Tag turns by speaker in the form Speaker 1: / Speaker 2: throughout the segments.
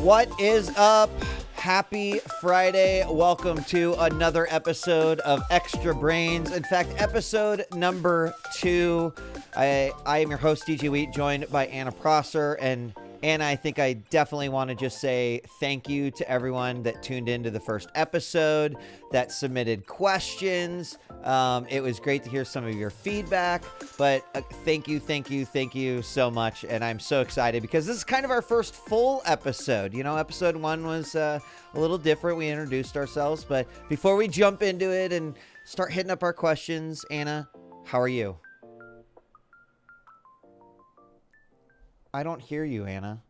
Speaker 1: What is up? Happy Friday. Welcome to another episode of Extra Brains. In fact, episode number 2. I am your host, djWHEAT, joined by Anna Prosser. And Anna, I think I definitely want to just say thank you to everyone that tuned into the first episode, that submitted questions. It was great to hear some of your feedback, but thank you so much. And I'm so excited because this is kind of our first full episode. You know, episode 1 was a little different. We introduced ourselves, but before we jump into it and start hitting up our questions, Anna, how are you? I don't hear you, Anna.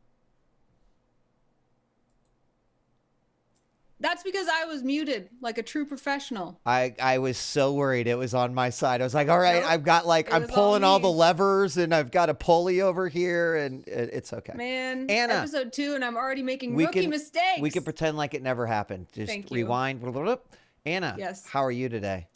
Speaker 2: That's because I was muted like a true professional.
Speaker 1: I was so worried it was on my side. I was like, all right,
Speaker 2: Nope.
Speaker 1: I've got I'm pulling all the levers and I've got a pulley over here and it's okay.
Speaker 2: Man,
Speaker 1: Anna,
Speaker 2: episode 2 and I'm already making rookie mistakes.
Speaker 1: We can pretend like it never happened. Just
Speaker 2: Thank you.
Speaker 1: Rewind. Anna,
Speaker 2: yes.
Speaker 1: How are you today?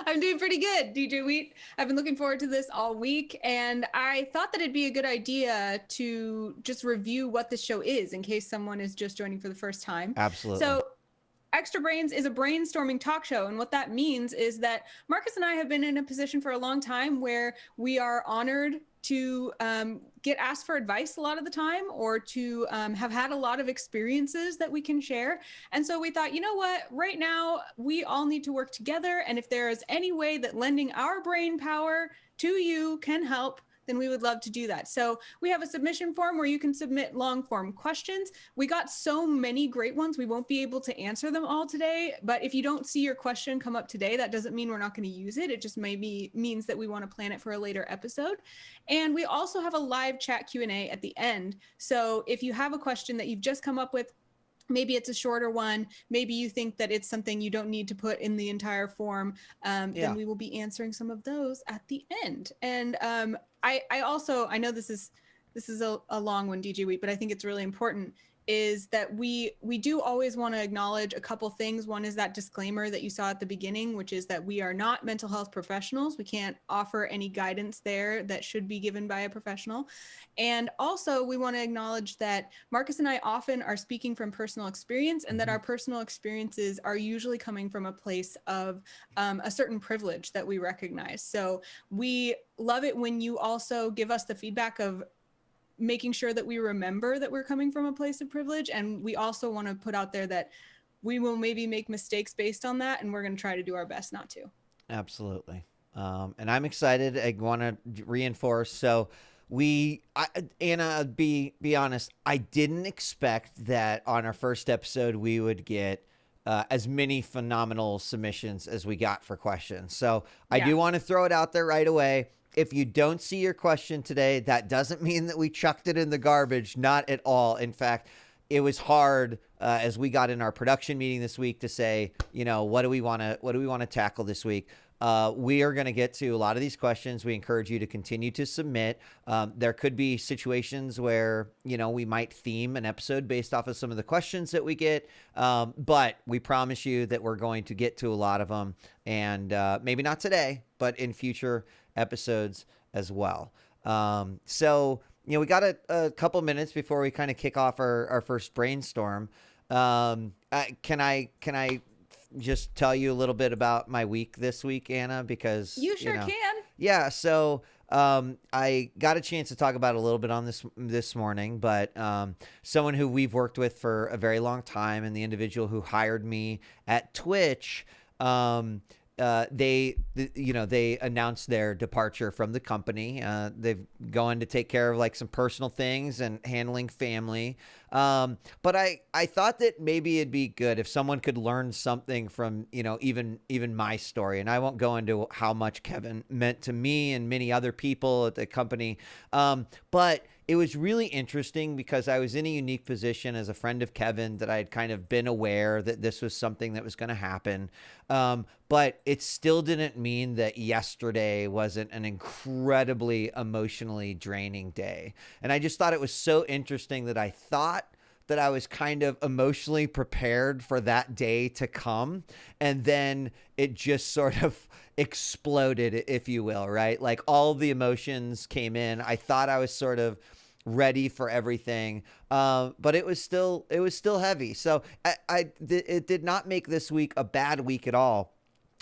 Speaker 2: I'm doing pretty good, djWHEAT. I've been looking forward to this all week, and I thought that it'd be a good idea to just review what this show is in case someone is just joining for the first time.
Speaker 1: Absolutely.
Speaker 2: So Extra Brains is a brainstorming talk show, and what that means is that Marcus and I have been in a position for a long time where we are honored to get asked for advice a lot of the time, or to have had a lot of experiences that we can share. And so we thought, you know what, right now we all need to work together. And if there is any way that lending our brain power to you can help, then we would love to do that. So we have a submission form where you can submit long form questions. We got so many great ones, we won't be able to answer them all today. But if you don't see your question come up today, that doesn't mean we're not going to use it. It just maybe means that we want to plan it for a later episode. And we also have a live chat Q&A at the end. So if you have a question that you've just come up with, maybe it's a shorter one, maybe you think that it's something you don't need to put in the entire form, then we will be answering some of those at the end. And I also, I know this is a long one, djWHEAT, but I think it's really important, is that we do always want to acknowledge a couple things. One is that disclaimer that you saw at the beginning, which is that we are not mental health professionals. We can't offer any guidance there that should be given by a professional. And also we want to acknowledge that Marcus and I often are speaking from personal experience, and that our personal experiences are usually coming from a place of a certain privilege that we recognize. So we love it when you also give us the feedback of making sure that we remember that we're coming from a place of privilege. And we also want to put out there that we will maybe make mistakes based on that, and we're going to try to do our best not to.
Speaker 1: Absolutely. And I'm excited. I want to reinforce. So Anna, be honest, I didn't expect that on our first episode we would get as many phenomenal submissions as we got for questions. So I do want to throw it out there right away. If you don't see your question today, that doesn't mean that we chucked it in the garbage. Not at all. In fact, it was hard as we got in our production meeting this week to say, you know, what do we want to tackle this week? We are going to get to a lot of these questions. We encourage you to continue to submit. There could be situations where, you know, we might theme an episode based off of some of the questions that we get. But we promise you that we're going to get to a lot of them, and maybe not today, but in future episodes as well. So, you know, we got a couple minutes before we kind of kick off our first brainstorm. Can I just tell you a little bit about my week this week, Anna? Because
Speaker 2: you sure can.
Speaker 1: Yeah. So I got a chance to talk about it a little bit on this morning, but someone who we've worked with for a very long time, and the individual who hired me at Twitch, they announced their departure from the company. They've gone to take care of like some personal things and handling family. But I thought that maybe it'd be good if someone could learn something from, you know, even my story. And I won't go into how much Kevin meant to me and many other people at the company. But it was really interesting because I was in a unique position as a friend of Kevin, that I had kind of been aware that this was something that was going to happen. But it still didn't mean that yesterday wasn't an incredibly emotionally draining day. And I just thought it was so interesting that I thought that I was kind of emotionally prepared for that day to come. And then it just sort of exploded, if you will, right? Like all the emotions came in. I thought I was sort of ready for everything. But it was still heavy. So it did not make this week a bad week at all.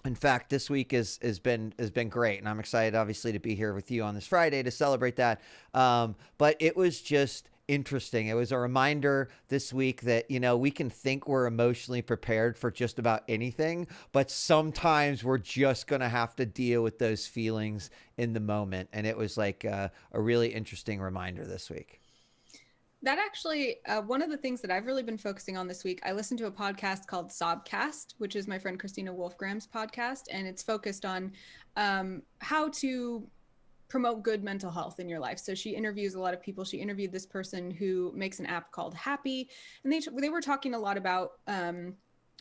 Speaker 1: In fact, this week has been great, and I'm excited, obviously, to be here with you on this Friday to celebrate that. But it was just interesting. It was a reminder this week that, we can think we're emotionally prepared for just about anything, but sometimes we're just going to have to deal with those feelings in the moment. And it was like a really interesting reminder this week.
Speaker 2: That actually, one of the things that I've really been focusing on this week, I listened to a podcast called Sobcast, which is my friend Christina Wolfgram's podcast, and it's focused on how to promote good mental health in your life. So she interviews a lot of people. She interviewed this person who makes an app called Happy, and they were talking a lot about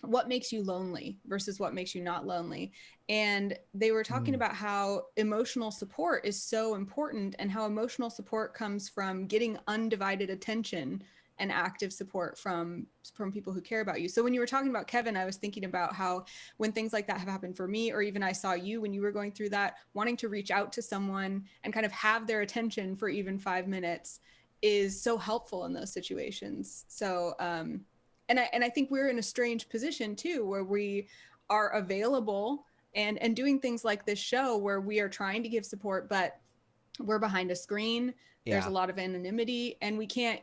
Speaker 2: what makes you lonely versus what makes you not lonely. And they were talking about how emotional support is so important, and how emotional support comes from getting undivided attention and active support from people who care about you. So when you were talking about Kevin, I was thinking about how when things like that have happened for me, or even I saw you when you were going through that, wanting to reach out to someone and kind of have their attention for even 5 minutes is so helpful in those situations. So, and I think we're in a strange position too, where we are available and doing things like this show where we are trying to give support, but we're behind a screen. There's a lot of anonymity, and we can't,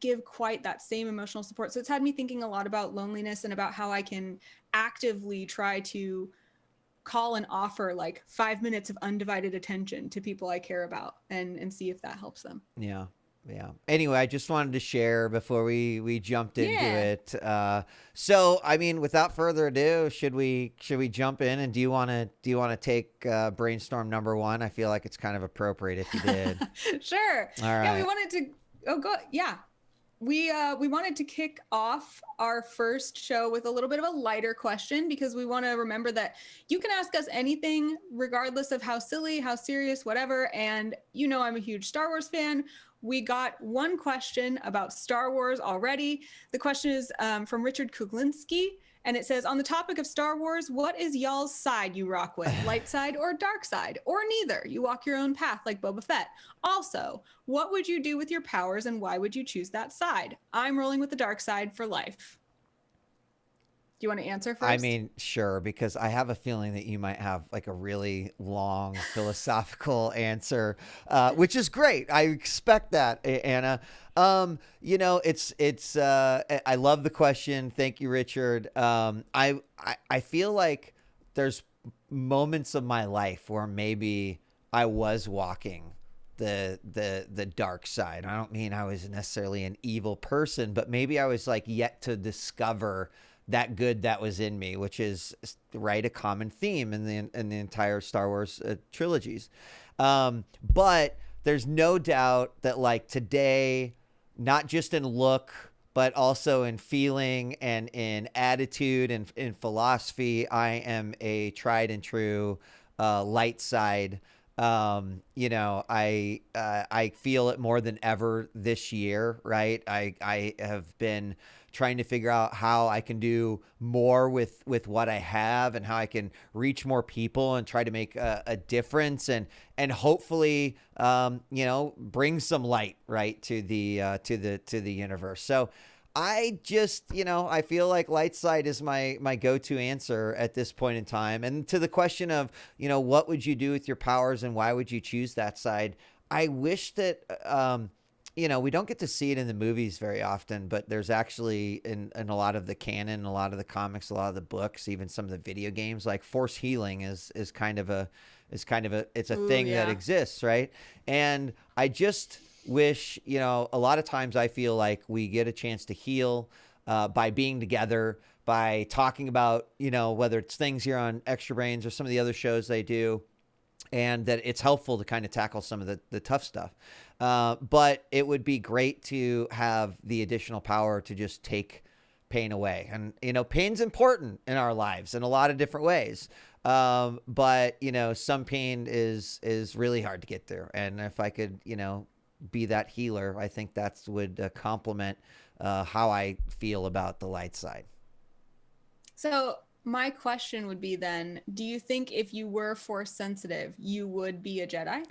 Speaker 2: give quite that same emotional support. So it's had me thinking a lot about loneliness and about how I can actively try to call and offer like 5 minutes of undivided attention to people I care about, and see if that helps them.
Speaker 1: Yeah. Yeah. Anyway, I just wanted to share before we jumped into it. So, I mean, without further ado, should we jump in? And do you want to take brainstorm number 1? I feel like it's kind of appropriate if you did.
Speaker 2: Sure.
Speaker 1: All right.
Speaker 2: Yeah, we wanted to. Oh, go. Yeah. We wanted to kick off our first show with a little bit of a lighter question, because we want to remember that you can ask us anything, regardless of how silly, how serious, whatever. And I'm a huge Star Wars fan. We got one question about Star Wars already. The question is from Richard Kuglinski, and it says, on the topic of Star Wars, what is y'all's side you rock with? Light side or dark side? Or neither? You walk your own path like Boba Fett. Also, what would you do with your powers, and why would you choose that side? I'm rolling with the dark side for life. Do you want to answer first?
Speaker 1: I mean, sure, because I have a feeling that you might have like a really long philosophical answer, which is great. I expect that, Anna. It's I love the question. Thank you, Richard. I feel like there's moments of my life where maybe I was walking the dark side. I don't mean I was necessarily an evil person, but maybe I was like yet to discover that good that was in me, which is a common theme in the entire Star Wars trilogies. But there's no doubt that like today, not just in look, but also in feeling and in attitude and in philosophy, I am a tried and true light side. I feel it more than ever this year, right? I have been trying to figure out how I can do more with what I have, and how I can reach more people and try to make a difference, and hopefully, bring some light, right, to the universe. So I just, I feel like light side is my go-to answer at this point in time. And to the question of, what would you do with your powers and why would you choose that side? I wish that, we don't get to see it in the movies very often, but there's actually in a lot of the canon, a lot of the comics, a lot of the books, even some of the video games, like force healing is kind of a thing that exists, right? And I just wish, a lot of times I feel like we get a chance to heal by being together, by talking about, whether it's things here on Extra Brains or some of the other shows they do, and that it's helpful to kind of tackle some of the tough stuff. But it would be great to have the additional power to just take pain away. And, pain's important in our lives in a lot of different ways. But, some pain is really hard to get through. And if I could, be that healer, I think that would complement how I feel about the light side.
Speaker 2: So my question would be then, do you think if you were force sensitive, you would be a Jedi?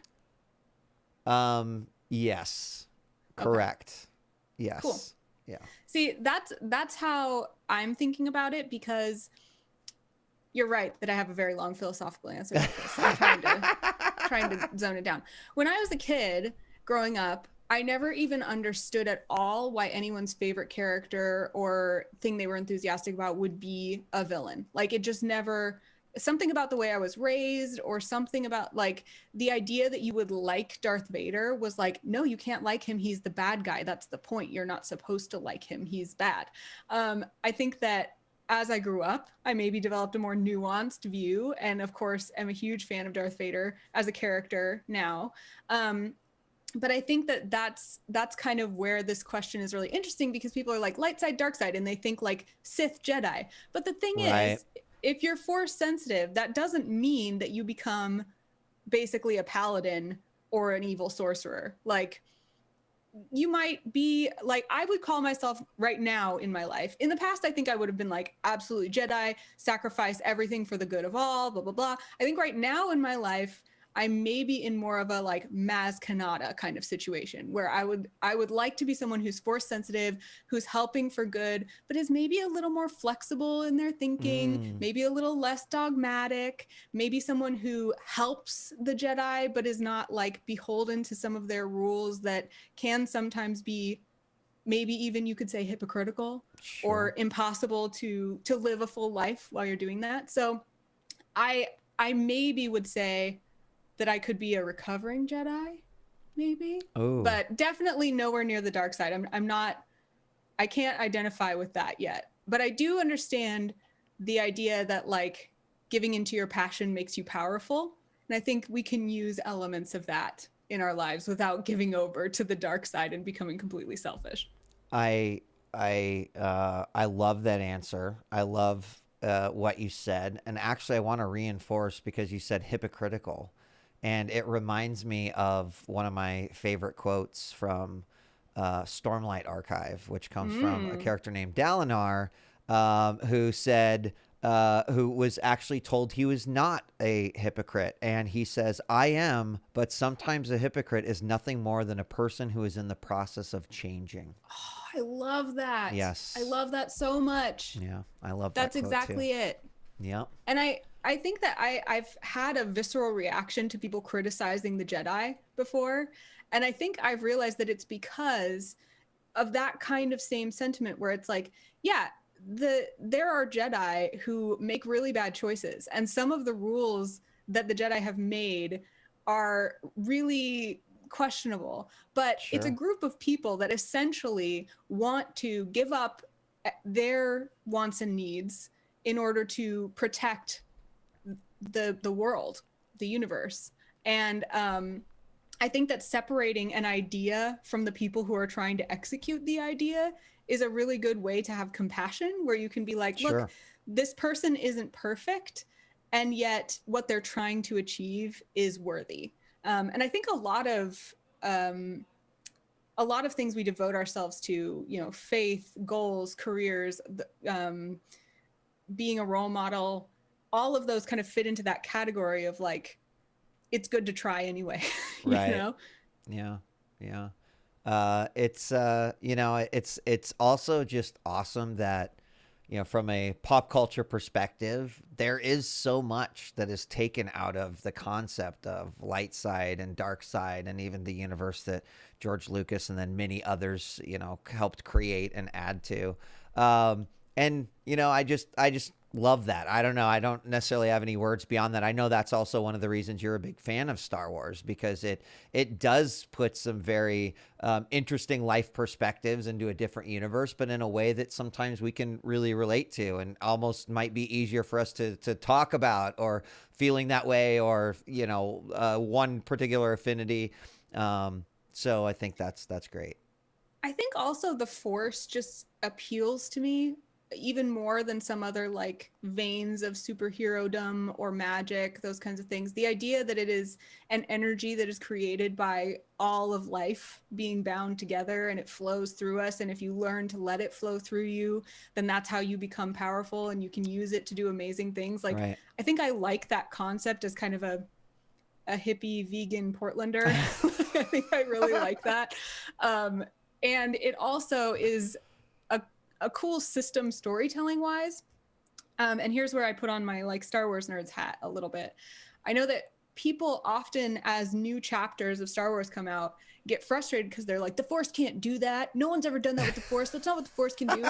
Speaker 1: Yes. Correct.
Speaker 2: Cool.
Speaker 1: Yes. Yeah.
Speaker 2: See, that's how I'm thinking about it, because you're right that I have a very long philosophical answer about this. I'm trying to zone it down. When I was a kid growing up, I never even understood at all why anyone's favorite character or thing they were enthusiastic about would be a villain. Like, it just never, something about the way I was raised, or something about like the idea that you would like Darth Vader was like, no, you can't like him. He's the bad guy. That's the point. You're not supposed to like him. He's bad. I think that as I grew up, I maybe developed a more nuanced view. And of course, I'm a huge fan of Darth Vader as a character now. But I think that that's kind of where this question is really interesting, because people are like light side, dark side, and they think like Sith, Jedi. But the thing is, if you're force sensitive, that doesn't mean that you become basically a paladin or an evil sorcerer. Like, you might be like, I would call myself right now in my life. In the past, I think I would have been like absolutely Jedi, sacrifice everything for the good of all, blah, blah, blah. I think right now in my life, I'm maybe in more of a like Maz Kanata kind of situation, where I would like to be someone who's force sensitive, who's helping for good, but is maybe a little more flexible in their thinking, maybe a little less dogmatic, maybe someone who helps the Jedi, but is not like beholden to some of their rules that can sometimes be maybe even, you could say, hypocritical or impossible to live a full life while you're doing that. So I maybe would say that I could be a recovering Jedi, maybe, but definitely nowhere near the dark side. I can't identify with that yet, but I do understand the idea that like giving into your passion makes you powerful. And I think we can use elements of that in our lives without giving over to the dark side and becoming completely selfish.
Speaker 1: I love that answer. I love what you said, and actually, I want to reinforce, because you said hypocritical, and it reminds me of one of my favorite quotes from Stormlight Archive, which comes from a character named Dalinar, who said, who was actually told he was not a hypocrite. And he says, I am, but sometimes a hypocrite is nothing more than a person who is in the process of changing.
Speaker 2: Oh, I love that.
Speaker 1: Yes.
Speaker 2: I love that so much.
Speaker 1: Yeah, I love that
Speaker 2: That's
Speaker 1: quote
Speaker 2: exactly
Speaker 1: too.
Speaker 2: it.
Speaker 1: Yeah.
Speaker 2: And I think that I've had a visceral reaction to people criticizing the Jedi before. And I think I've realized that it's because of that kind of same sentiment, where it's like, yeah, there are Jedi who make really bad choices. And some of the rules that the Jedi have made are really questionable. But it's a group of people that essentially want to give up their wants and needs in order to protect the world, the universe. And I think that separating an idea from the people who are trying to execute the idea is a really good way to have compassion, where you can be like, look, this person isn't perfect, and yet what they're trying to achieve is worthy. And I think a lot of things we devote ourselves to, you know, faith, goals, careers, being a role model, all of those kind of fit into that category of like, it's good to try anyway.
Speaker 1: Right.
Speaker 2: You know?
Speaker 1: Yeah. Yeah. It's you know, it's also just awesome that, you know, from a pop culture perspective, there is so much that is taken out of the concept of light side and dark side, and even the universe that George Lucas and then many others, you know, helped create and add to. And you know, I just love that. I don't know. I don't necessarily have any words beyond that. I know that's also one of the reasons you're a big fan of Star Wars, because it does put some very interesting life perspectives into a different universe, but in a way that sometimes we can really relate to, and almost might be easier for us to talk about, or feeling that way, or, you know, one particular affinity. So I think that's great.
Speaker 2: I think also the Force just appeals to me even more than some other like veins of superhero-dom or magic, those kinds of things. The idea that it is an energy that is created by all of life being bound together, and it flows through us, and if you learn to let it flow through you, then that's how you become powerful, and you can use it to do amazing things. Like, I think I like that concept as kind of a a hippie vegan Portlander. I think I really like that. And it also is a cool system storytelling wise. And here's where I put on my like Star Wars nerds hat a little bit. I know that people often, as new chapters of Star Wars come out, get frustrated because they're like, the Force can't do that. No one's ever done that with the Force. That's not what the Force can do.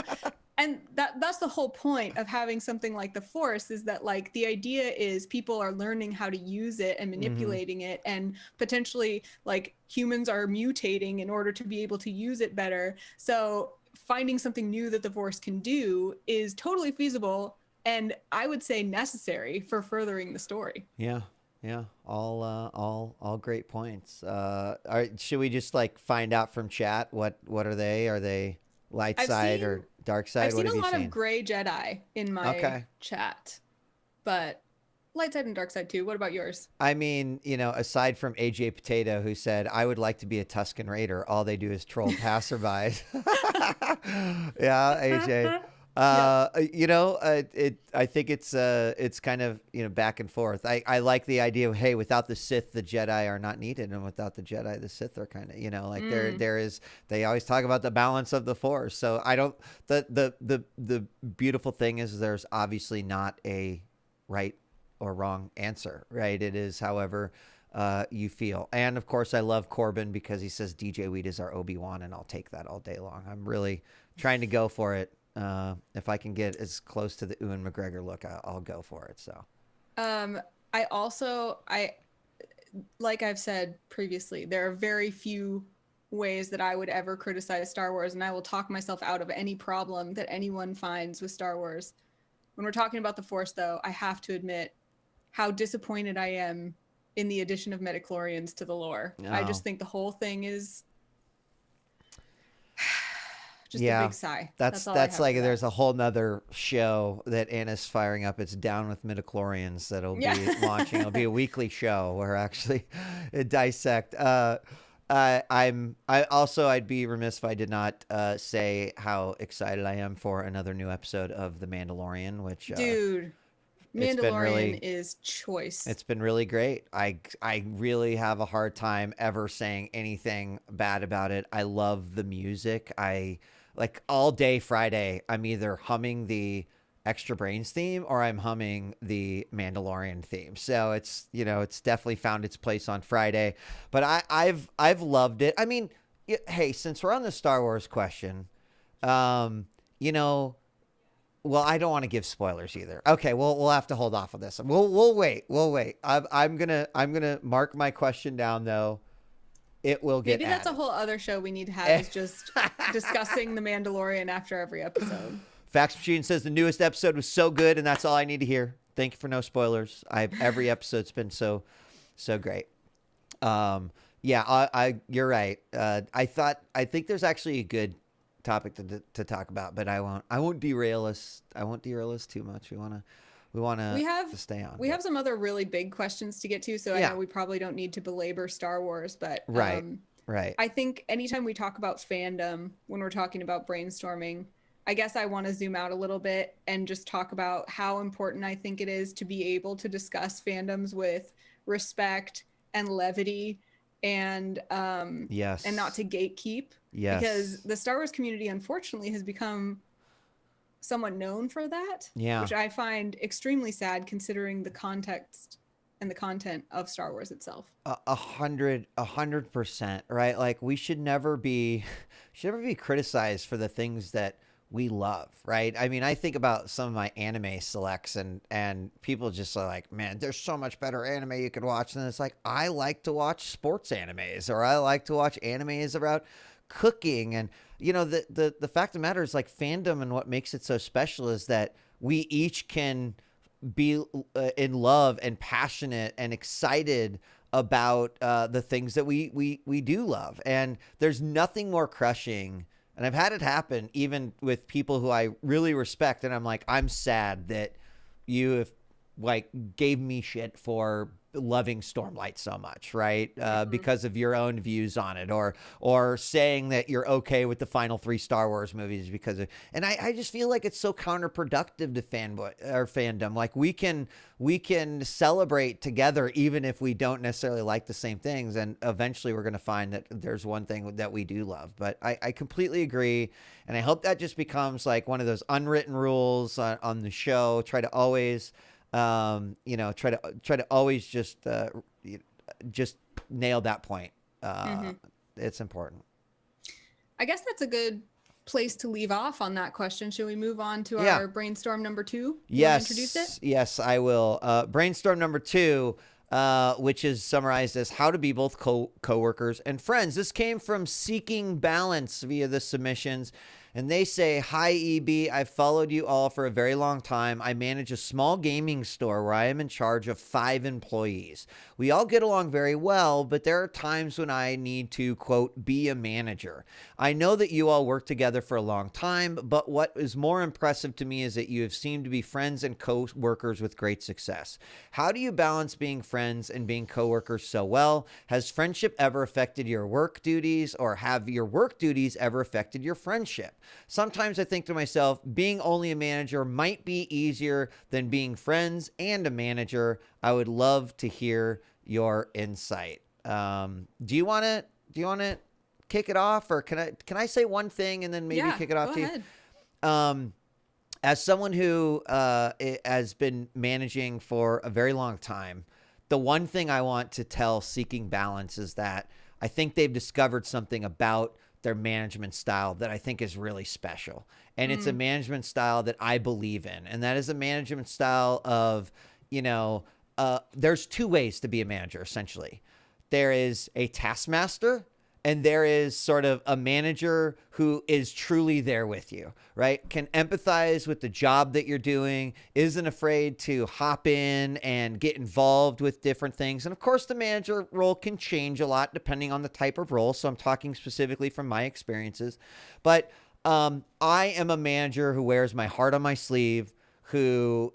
Speaker 2: And that's the whole point of having something like the Force, is that like the idea is people are learning how to use it and manipulating it, and potentially like humans are mutating in order to be able to use it better. So finding something new that the Force can do is totally feasible, and I would say necessary for furthering the story.
Speaker 1: Yeah. Yeah, all great points. Should we just like find out from chat what are they? Are they light side or dark side?
Speaker 2: I've seen a lot of gray Jedi in my chat, but light side and dark side too. What about yours?
Speaker 1: I mean, you know, aside from AJ Potato, who said, I would like to be a Tusken Raider. All they do is troll passerbys. Yeah, AJ. You know, I think it's kind of, you know, back and forth. I like the idea of, hey, without the Sith, the Jedi are not needed, and without the Jedi, the Sith are kind of, you know, like they always talk about the balance of the Force. So I don't, the beautiful thing is there's obviously not a right or wrong answer, right? It is however you feel. And of course I love Corbin because he says djWHEAT is our Obi-Wan, and I'll take that all day long. I'm really trying to go for it. If I can get as close to the Ewan McGregor look, I'll go for it. So,
Speaker 2: I like I've said previously, there are very few ways that I would ever criticize Star Wars, and I will talk myself out of any problem that anyone finds with Star Wars. When we're talking about the Force, though, I have to admit how disappointed I am in the addition of midichlorians to the lore.
Speaker 1: No.
Speaker 2: I just think the whole thing is just a big sigh.
Speaker 1: That's like there's a whole nother show that Anna's firing up. It's Down with Midichlorians that'll be launching. It'll be a weekly show where actually dissect. I'd be remiss if I did not say how excited I am for another new episode of The Mandalorian, which
Speaker 2: dude, Mandalorian is choice.
Speaker 1: It's been really great. I really have a hard time ever saying anything bad about it. I love the music. Like all day Friday, I'm either humming the Extra Brains theme or I'm humming the Mandalorian theme. So it's, you know, it's definitely found its place on Friday, but I've loved it. I mean, hey, since we're on the Star Wars question, you know, well, I don't want to give spoilers either. Okay, we'll have to hold off on this. We'll wait. I'm gonna mark my question down though. It will get
Speaker 2: Maybe that's a whole other show we need to have, is just discussing The Mandalorian after every episode.
Speaker 1: Fax Machine says the newest episode was so good, and that's all I need to hear. Thank you for no spoilers. Every episode's been so great. You're right. I think there's actually a good topic to talk about, but I won't derail us. I won't derail us too much. We want to stay on.
Speaker 2: We have some other really big questions to get to, so I know we probably don't need to belabor Star Wars, but
Speaker 1: right.
Speaker 2: I think anytime we talk about fandom, when we're talking about brainstorming, I guess I want to zoom out a little bit and just talk about how important I think it is to be able to discuss fandoms with respect and levity, and and not to gatekeep.
Speaker 1: Yes.
Speaker 2: Because the Star Wars community, unfortunately, has become somewhat known for that, which I find extremely sad considering the context and the content of Star Wars itself.
Speaker 1: 100%, right? Like we should never be criticized for the things that we love, right? I mean, I think about some of my anime selects and people just are like, man, there's so much better anime you could watch. And it's like, I like to watch sports animes, or I like to watch animes about cooking. And you know, the fact of the matter is, like, fandom, and what makes it so special is that we each can be in love and passionate and excited about the things that we do love. And there's nothing more crushing, and I've had it happen even with people who I really respect, and I'm like, I'm sad that you have like gave me shit for loving Stormlight so much, right? Because of your own views on it, or saying that you're okay with the final 3 Star Wars movies because of, and I just feel like it's so counterproductive to fanboy or fandom. Like we can celebrate together even if we don't necessarily like the same things, and eventually we're going to find that there's one thing that we do love. But I completely agree, and I hope that just becomes like one of those unwritten rules on the show. Try to always try to always just nail that point. It's important.
Speaker 2: I guess that's a good place to leave off on that question. Should we move on to our brainstorm number 2?
Speaker 1: Yes.
Speaker 2: Introduce it?
Speaker 1: Yes, I will. Brainstorm number 2, which is summarized as how to be both coworkers and friends. This came from Seeking Balance via the submissions. And they say, "Hi, EB. I've followed you all for a very long time. I manage a small gaming store where I am in charge of 5 employees. We all get along very well, but there are times when I need to, quote, be a manager. I know that you all work together for a long time, but what is more impressive to me is that you have seemed to be friends and co-workers with great success. How do you balance being friends and being co-workers so well? Has friendship ever affected your work duties, or have your work duties ever affected your friendship? Sometimes I think to myself, being only a manager might be easier than being friends and a manager. I would love to hear your insight." Do you want to kick it off, or can I say one thing and then maybe kick it off
Speaker 2: to
Speaker 1: you? As someone who has been managing for a very long time, the one thing I want to tell Seeking Balance is that I think they've discovered something about their management style that I think is really special. And it's a management style that I believe in. And that is a management style of, there's 2 ways to be a manager, essentially. There is a taskmaster, and there is sort of a manager who is truly there with you, right? Can empathize with the job that you're doing, isn't afraid to hop in and get involved with different things. And of course, the manager role can change a lot depending on the type of role. So I'm talking specifically from my experiences. But I am a manager who wears my heart on my sleeve, who,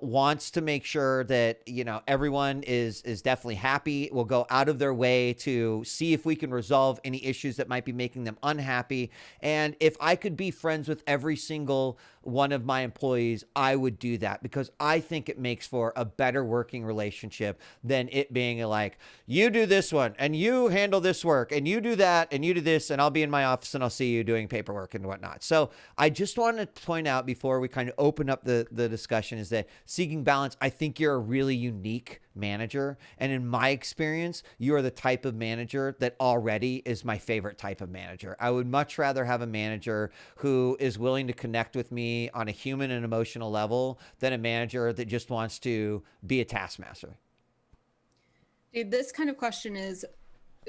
Speaker 1: wants to make sure that, everyone is definitely happy, will go out of their way to see if we can resolve any issues that might be making them unhappy. And if I could be friends with every single one of my employees, I would do that, because I think it makes for a better working relationship than it being like, you do this one and you handle this work and you do that and you do this, and I'll be in my office and I'll see you doing paperwork and whatnot. So I just wanted to point out before we kind of open up the discussion is that Seeking Balance, I think you're a really unique manager. And in my experience, you are the type of manager that already is my favorite type of manager. I would much rather have a manager who is willing to connect with me on a human and emotional level than a manager that just wants to be a taskmaster.
Speaker 2: Dude, this kind of question is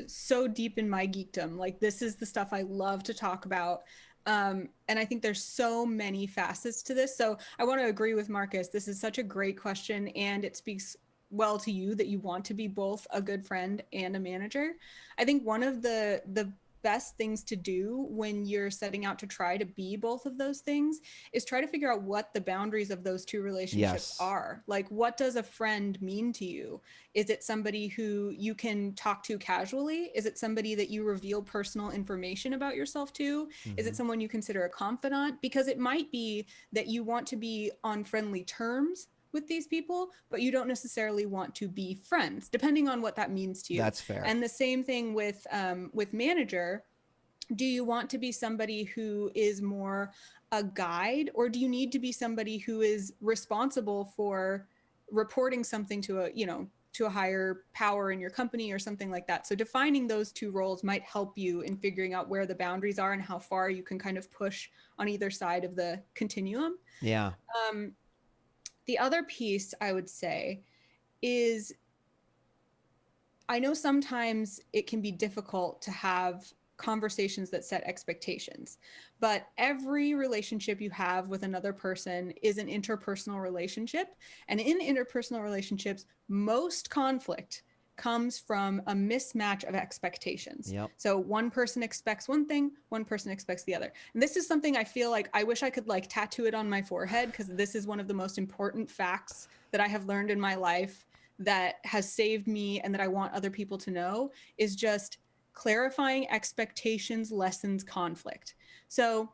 Speaker 2: so deep in my geekdom. Like, this is the stuff I love to talk about. And I think there's so many facets to this. So I want to agree with Marcus. This is such a great question, and it speaks well to you that you want to be both a good friend and a manager. I think one of the best things to do when you're setting out to try to be both of those things is try to figure out what the boundaries of those 2 relationships are. Like, what does a friend mean to you? Is it somebody who you can talk to casually? Is it somebody that you reveal personal information about yourself to? Is it someone you consider a confidant? Because it might be that you want to be on friendly terms with these people, but you don't necessarily want to be friends, depending on what that means to you.
Speaker 1: That's fair.
Speaker 2: And the same thing with manager. Do you want to be somebody who is more a guide, or do you need to be somebody who is responsible for reporting something to a higher power in your company or something like that? So defining those 2 roles might help you in figuring out where the boundaries are and how far you can kind of push on either side of the continuum.
Speaker 1: Yeah.
Speaker 2: The other piece I would say is, I know sometimes it can be difficult to have conversations that set expectations, but every relationship you have with another person is an interpersonal relationship. And in interpersonal relationships, most conflict comes from a mismatch of expectations.
Speaker 1: Yep.
Speaker 2: So one person expects one thing, one person expects the other. And this is something I feel like I wish I could like tattoo it on my forehead, because this is one of the most important facts that I have learned in my life that has saved me and that I want other people to know is just clarifying expectations lessens conflict. So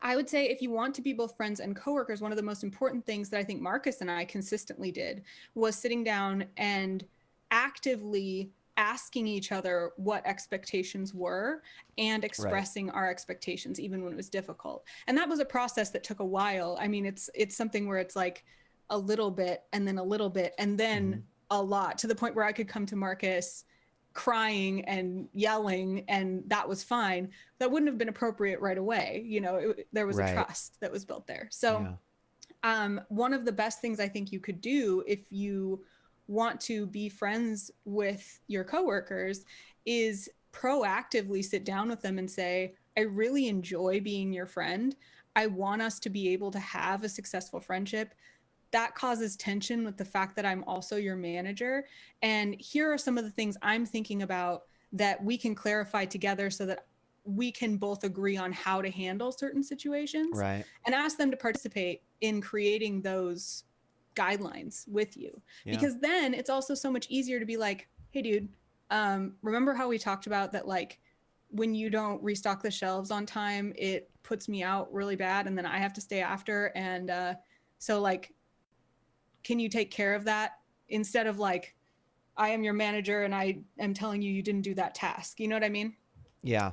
Speaker 2: I would say if you want to be both friends and coworkers, one of the most important things that I think Marcus and I consistently did was sitting down and actively asking each other what expectations were and expressing our expectations even when it was difficult. And that was a process that took a while. I mean, it's something where it's like a little bit and then a little bit and then a lot, to the point where I could come to Marcus crying and yelling and that was fine. That wouldn't have been appropriate right away. You know, there was a trust that was built there. So one of the best things I think you could do if you want to be friends with your coworkers is proactively sit down with them and say, I really enjoy being your friend. I want us to be able to have a successful friendship. That causes tension with the fact that I'm also your manager. And here are some of the things I'm thinking about that we can clarify together so that we can both agree on how to handle certain situations, and ask them to participate in creating those guidelines with you. Because then it's also so much easier to be like, hey dude, remember how we talked about that, like when you don't restock the shelves on time, it puts me out really bad and then I have to stay after. And so like, can you take care of that? Instead of like, I am your manager and I am telling you didn't do that task. You know what I mean?
Speaker 1: Yeah.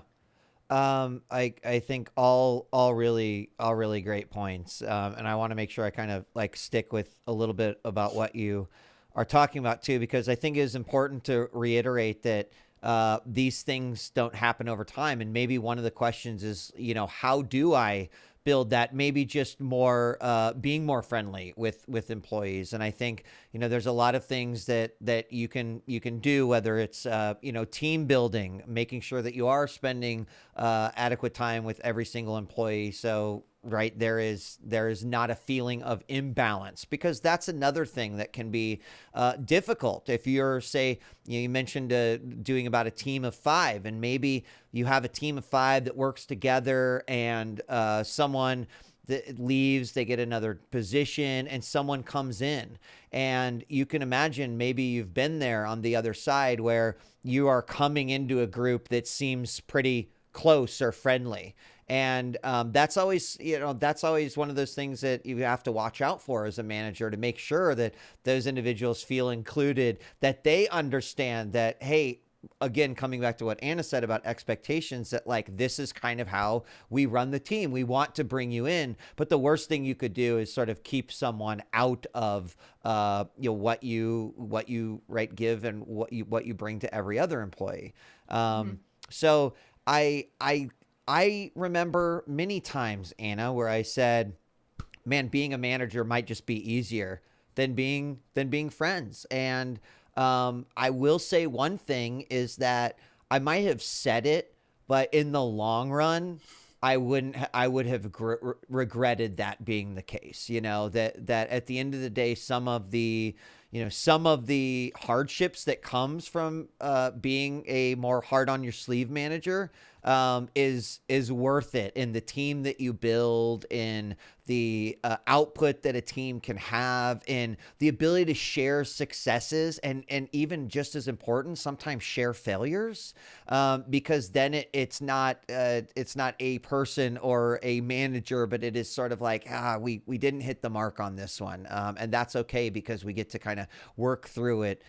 Speaker 1: I think all really great points. And I want to make sure I kind of like stick with a little bit about what you are talking about too, because I think it is important to reiterate that these things don't happen over time. And maybe one of the questions is, you know, how do I build that, maybe just more being more friendly with employees. And I think, you know, there's a lot of things that you can do, whether it's you know, team building, making sure that you are spending adequate time with every single employee. So there is not a feeling of imbalance, because that's another thing that can be difficult. If you're, say, you mentioned doing about a team of 5, and maybe you have a team of 5 that works together, and someone that leaves, they get another position, and someone comes in. And you can imagine, maybe you've been there on the other side, where you are coming into a group that seems pretty close or friendly. And that's always one of those things that you have to watch out for as a manager, to make sure that those individuals feel included, that they understand that, hey, again, coming back to what Anna said about expectations, that like, this is kind of how we run the team. We want to bring you in, but the worst thing you could do is sort of keep someone out of you know, what you give and what you bring to every other employee. So I remember many times, Anna, where I said, man, being a manager might just be easier than being friends. And I will say one thing is that I might have said it, but in the long run, I would have regretted that being the case. You know, that at the end of the day, some of the hardships that comes from being a more hard on your sleeve manager is worth it, in the team that you build, in the output that a team can have, in the ability to share successes, and even just as important, sometimes share failures, because then it's not a person or a manager, but it is sort of like, we didn't hit the mark on this one, and that's okay, because we get to kind of work through it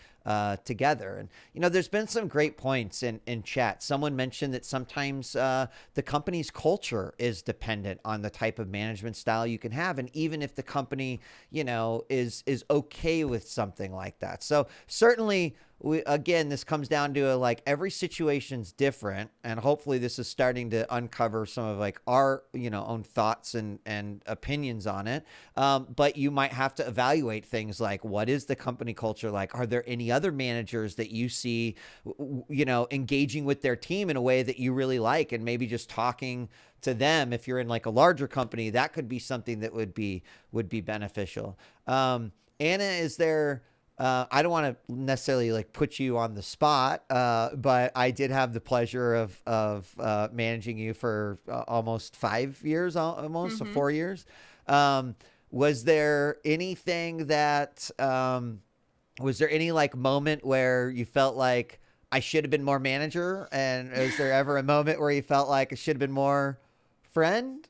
Speaker 1: together. And, you know, there's been some great points in chat. Someone mentioned that sometimes the company's culture is dependent on the type of management style you can have. And even if the company, you know, is okay with something like that. So certainly, again, this comes down to like, every situation's different, and hopefully this is starting to uncover some of like our, you know, own thoughts and opinions on it. But you might have to evaluate things like, what is the company culture like? Are there any other managers that you see, you know, engaging with their team in a way that you really like, and maybe just talking to them? If you're in like a larger company, that could be something that would be beneficial. Anna, is there? I don't want to necessarily like put you on the spot, but I did have the pleasure of managing you for almost 5 years, almost 4 years. Was there anything that Was there any like moment where you felt like I should have been more manager? And was there ever a moment where you felt like I should have been more friend?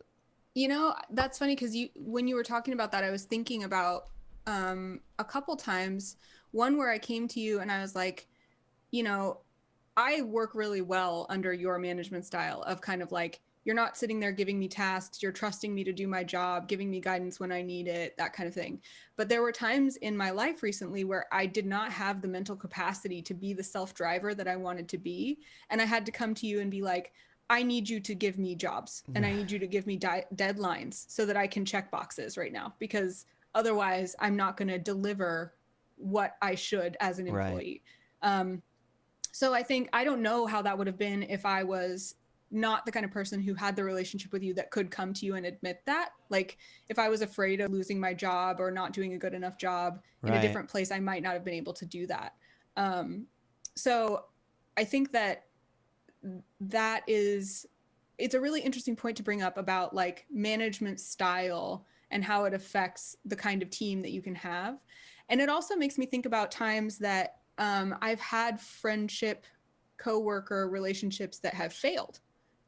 Speaker 2: You know, that's funny because when you were talking about that, I was thinking about a couple times. One where I came to you and I was like, you know, I work really well under your management style of kind of like, you're not sitting there giving me tasks, you're trusting me to do my job, giving me guidance when I need it, that kind of thing. But there were times in my life recently where I did not have the mental capacity to be the self-driver that I wanted to be. And I had to come to you and be like, I need you to give me jobs and I need you to give me deadlines so that I can check boxes right now, because otherwise I'm not going to deliver what I should as an
Speaker 1: Right.
Speaker 2: employee. So I don't know how that would have been if I was not the kind of person who had the relationship with you that could come to you and admit that. Like if I was afraid of losing my job or not doing a good enough job in a
Speaker 1: Right.
Speaker 2: different place, I might not have been able to do that. So I think it's a really interesting point to bring up about like management style and how it affects the kind of team that you can have. And it also makes me think about times that I've had friendship, coworker relationships that have failed,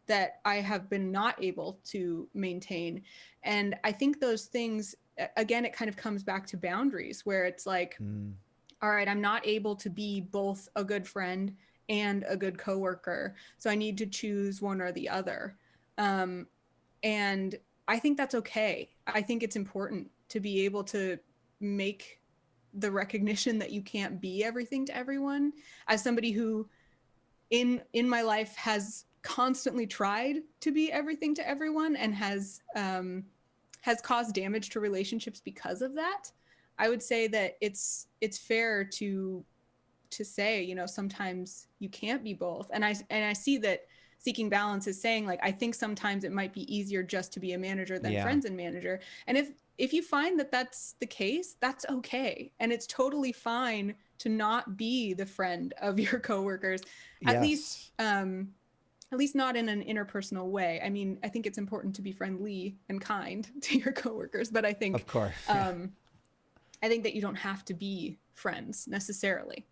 Speaker 2: that I have been not able to maintain. And I think those things, again, it kind of comes back to boundaries where it's like, all right, I'm not able to be both a good friend and a good coworker. So I need to choose one or the other. And I think that's okay. I think it's important to be able to make the recognition that you can't be everything to everyone. As somebody who in my life has constantly tried to be everything to everyone and has caused damage to relationships because of that, I would say that it's fair to say, you know, sometimes you can't be both. And I see that seeking balance is saying like, I think sometimes it might be easier just to be a manager than
Speaker 1: Yeah.
Speaker 2: friends and manager. And if you find that that's the case, that's okay. And it's totally fine to not be the friend of your coworkers, at least
Speaker 1: Yes.
Speaker 2: at least not in an interpersonal way. I mean, I think it's important to be friendly and kind to your coworkers, but
Speaker 1: Of course.
Speaker 2: I think that you don't have to be friends necessarily.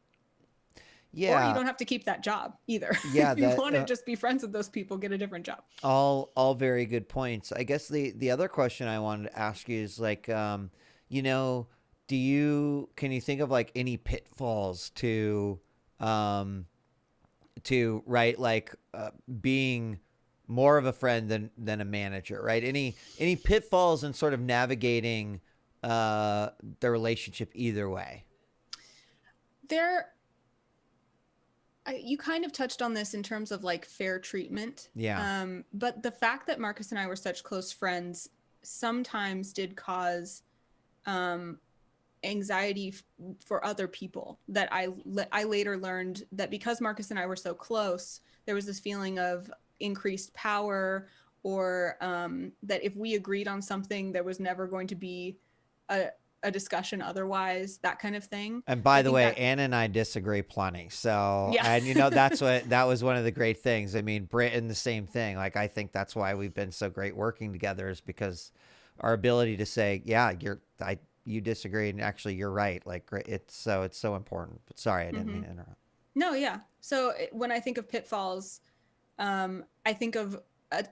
Speaker 2: Or you
Speaker 1: Yeah.
Speaker 2: don't have to keep that job either.
Speaker 1: Yeah.
Speaker 2: If you
Speaker 1: That
Speaker 2: want to just be friends with those people, get a different job.
Speaker 1: all very good points. I guess the other question I wanted to ask you is like, you know, can you think of like any pitfalls um, to right like being more of a friend than a manager, right? Any pitfalls in sort of navigating the relationship either way?
Speaker 2: There, you kind of touched on this in terms of like fair treatment.
Speaker 1: Yeah.
Speaker 2: But the fact that Marcus and I were such close friends sometimes did cause um, anxiety for other people. That I later learned that because Marcus and I were so close, there was this feeling of increased power, or that if we agreed on something, there was never going to be a, a discussion otherwise, that kind of thing.
Speaker 1: And
Speaker 2: I
Speaker 1: by the
Speaker 2: think
Speaker 1: way,
Speaker 2: that,
Speaker 1: Anna and I disagree plenty. So,
Speaker 2: yeah.
Speaker 1: and you know, that was one of the great things. I mean, Brit and the same thing. Like, I think that's why we've been so great working together, is because our ability to say, yeah, you disagree, and actually you're right. Like, it's so important. But sorry, I didn't
Speaker 2: Mm-hmm.
Speaker 1: mean to interrupt.
Speaker 2: No, yeah. So when I think of pitfalls, I think of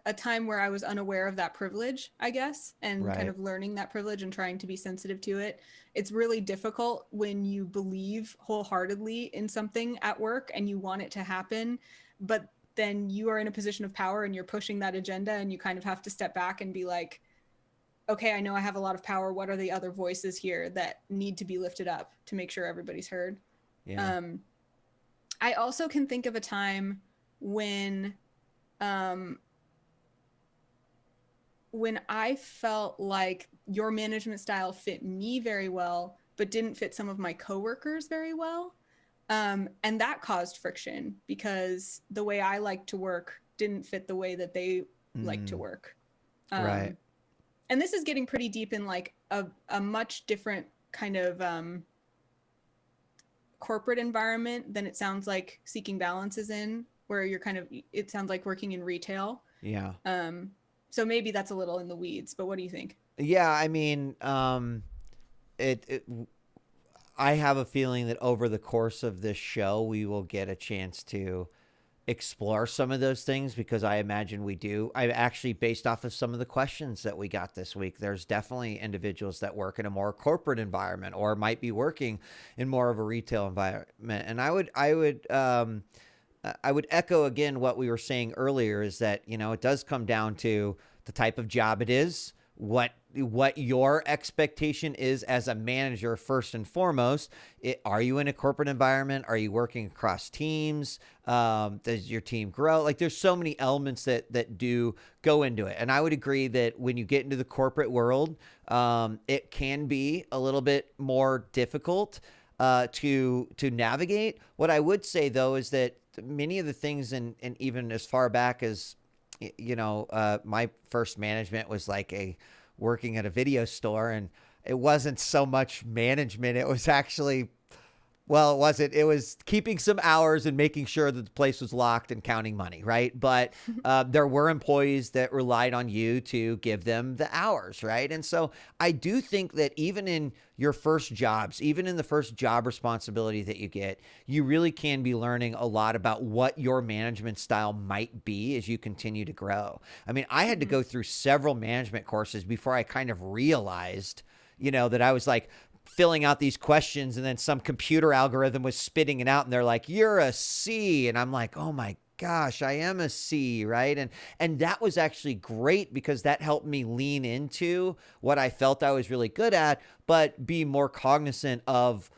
Speaker 2: a time where I was unaware of that privilege, I guess, and kind
Speaker 1: Right.
Speaker 2: of learning that privilege and trying to be sensitive to it. It's really difficult when you believe wholeheartedly in something at work and you want it to happen, but then you are in a position of power and you're pushing that agenda, and you kind of have to step back and be like, okay, I know I have a lot of power. What are the other voices here that need to be lifted up to make sure everybody's heard?
Speaker 1: Yeah.
Speaker 2: Um, I also can think of a time when um, I felt like your management style fit me very well, but didn't fit some of my coworkers very well. And that caused friction because the way I like to work didn't fit the way that they like to
Speaker 1: Mm,
Speaker 2: work.
Speaker 1: right.
Speaker 2: Um, and this is getting pretty deep in like a much different kind of corporate environment than it sounds like seeking balance is in, where you're kind of, it sounds like working in retail.
Speaker 1: Yeah.
Speaker 2: So maybe that's a little in the weeds, but what do you think?
Speaker 1: Yeah. I mean, it I have a feeling that over the course of this show, we will get a chance to explore some of those things, because I imagine we do. I actually, based off of some of the questions that we got this week, there's definitely individuals that work in a more corporate environment or might be working in more of a retail environment. And I would echo again what we were saying earlier, is that, it does come down to the type of job it is, what your expectation is as a manager first and foremost. Are you in a corporate environment? Are you working across teams? Does your team grow? Like, there's so many elements that do go into it. And I would agree that when you get into the corporate world, it can be a little bit more difficult to navigate. What I would say though is that many of the things, and even as far back as my first management was like working at a video store, and it wasn't so much management. It was actually, well, it wasn't. It was keeping some hours and making sure that the place was locked and counting money, right? But there were employees that relied on you to give them the hours, right? And so I do think that even in your first jobs, even in the first job responsibility that you get, you really can be learning a lot about what your management style might be as you continue to grow. I mean, I had to go through several management courses before I kind of realized, that I was like filling out these questions, and then some computer algorithm was spitting it out, and they're like, "You're a C." And I'm like, "Oh my gosh, I am a C," right? And that was actually great, because that helped me lean into what I felt I was really good at, but be more cognizant of,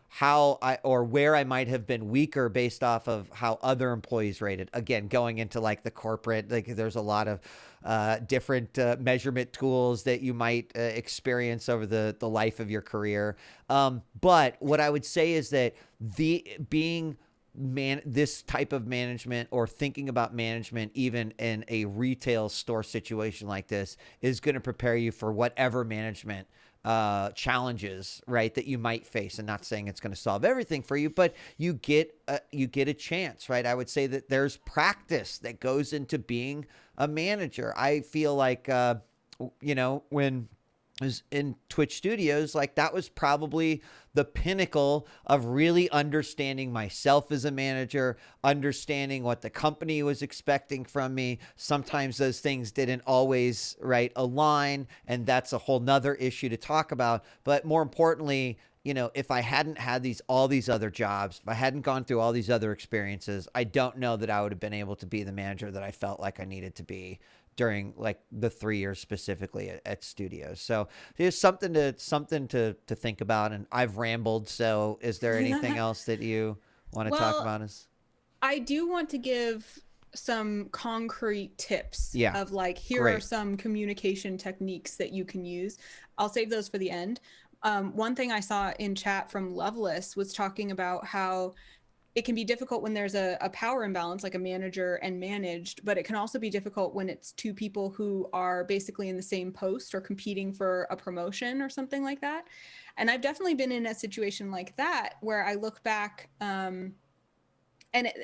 Speaker 1: how or where I might have been weaker based off of how other employees rated. Again, going into like the corporate, like there's a lot of different measurement tools that you might experience over the life of your career. But what I would say is that this type of management, or thinking about management even in a retail store situation like this, is going to prepare you for whatever management challenges, right, that you might face. And not saying it's going to solve everything for you, but you get a chance, right? I would say that there's practice that goes into being a manager. I feel like, when I was in Twitch Studios, like that was probably the pinnacle of really understanding myself as a manager, understanding what the company was expecting from me. Sometimes those things didn't always align, and that's a whole nother issue to talk about. But more importantly, if I hadn't had all these other jobs, if I hadn't gone through all these other experiences, I don't know that I would have been able to be the manager that I felt like I needed to be during like the 3 years specifically at studios. So there's something to think about. And I've rambled. So is there anything else that you want to talk about?
Speaker 2: I do want to give some concrete tips of like, here are some communication techniques that you can use. I'll save those for the end. One thing I saw in chat from Loveless was talking about how it can be difficult when there's a power imbalance, like a manager and managed, but it can also be difficult when it's two people who are basically in the same post or competing for a promotion or something like that. And I've definitely been in a situation like that where I look back, and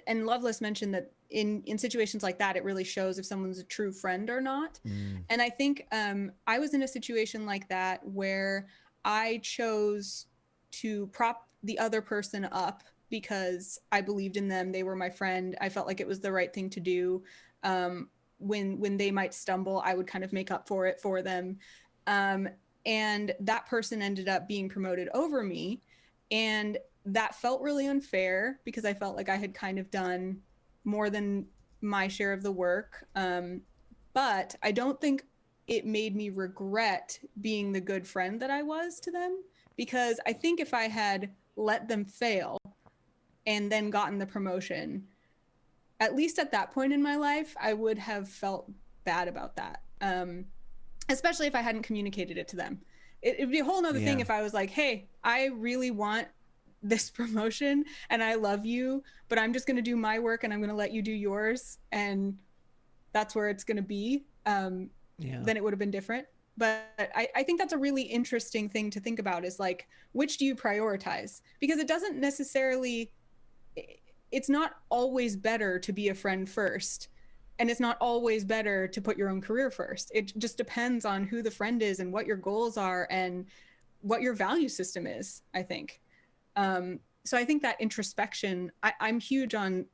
Speaker 2: Loveless mentioned that in situations like that, it really shows if someone's a true friend or not. And I think I was in a situation like that where I chose to prop the other person up because I believed in them. They were my friend. I felt like it was the right thing to do. When they might stumble, I would kind of make up for it for them. And that person ended up being promoted over me. And that felt really unfair because I felt like I had kind of done more than my share of the work. But I don't think it made me regret being the good friend that I was to them, because I think if I had let them fail and then gotten the promotion, at least at that point in my life, I would have felt bad about that. Especially if I hadn't communicated it to them. It'd be a whole nother thing if I was like, hey, I really want this promotion and I love you, but I'm just going to do my work and I'm going to let you do yours. And that's where it's going to be. Then it would have been different. But I think that's a really interesting thing to think about, is like, which do you prioritize? Because it doesn't necessarily, it's not always better to be a friend first. And it's not always better to put your own career first. It just depends on who the friend is and what your goals are and what your value system is, I think. So I think that introspection, I'm huge on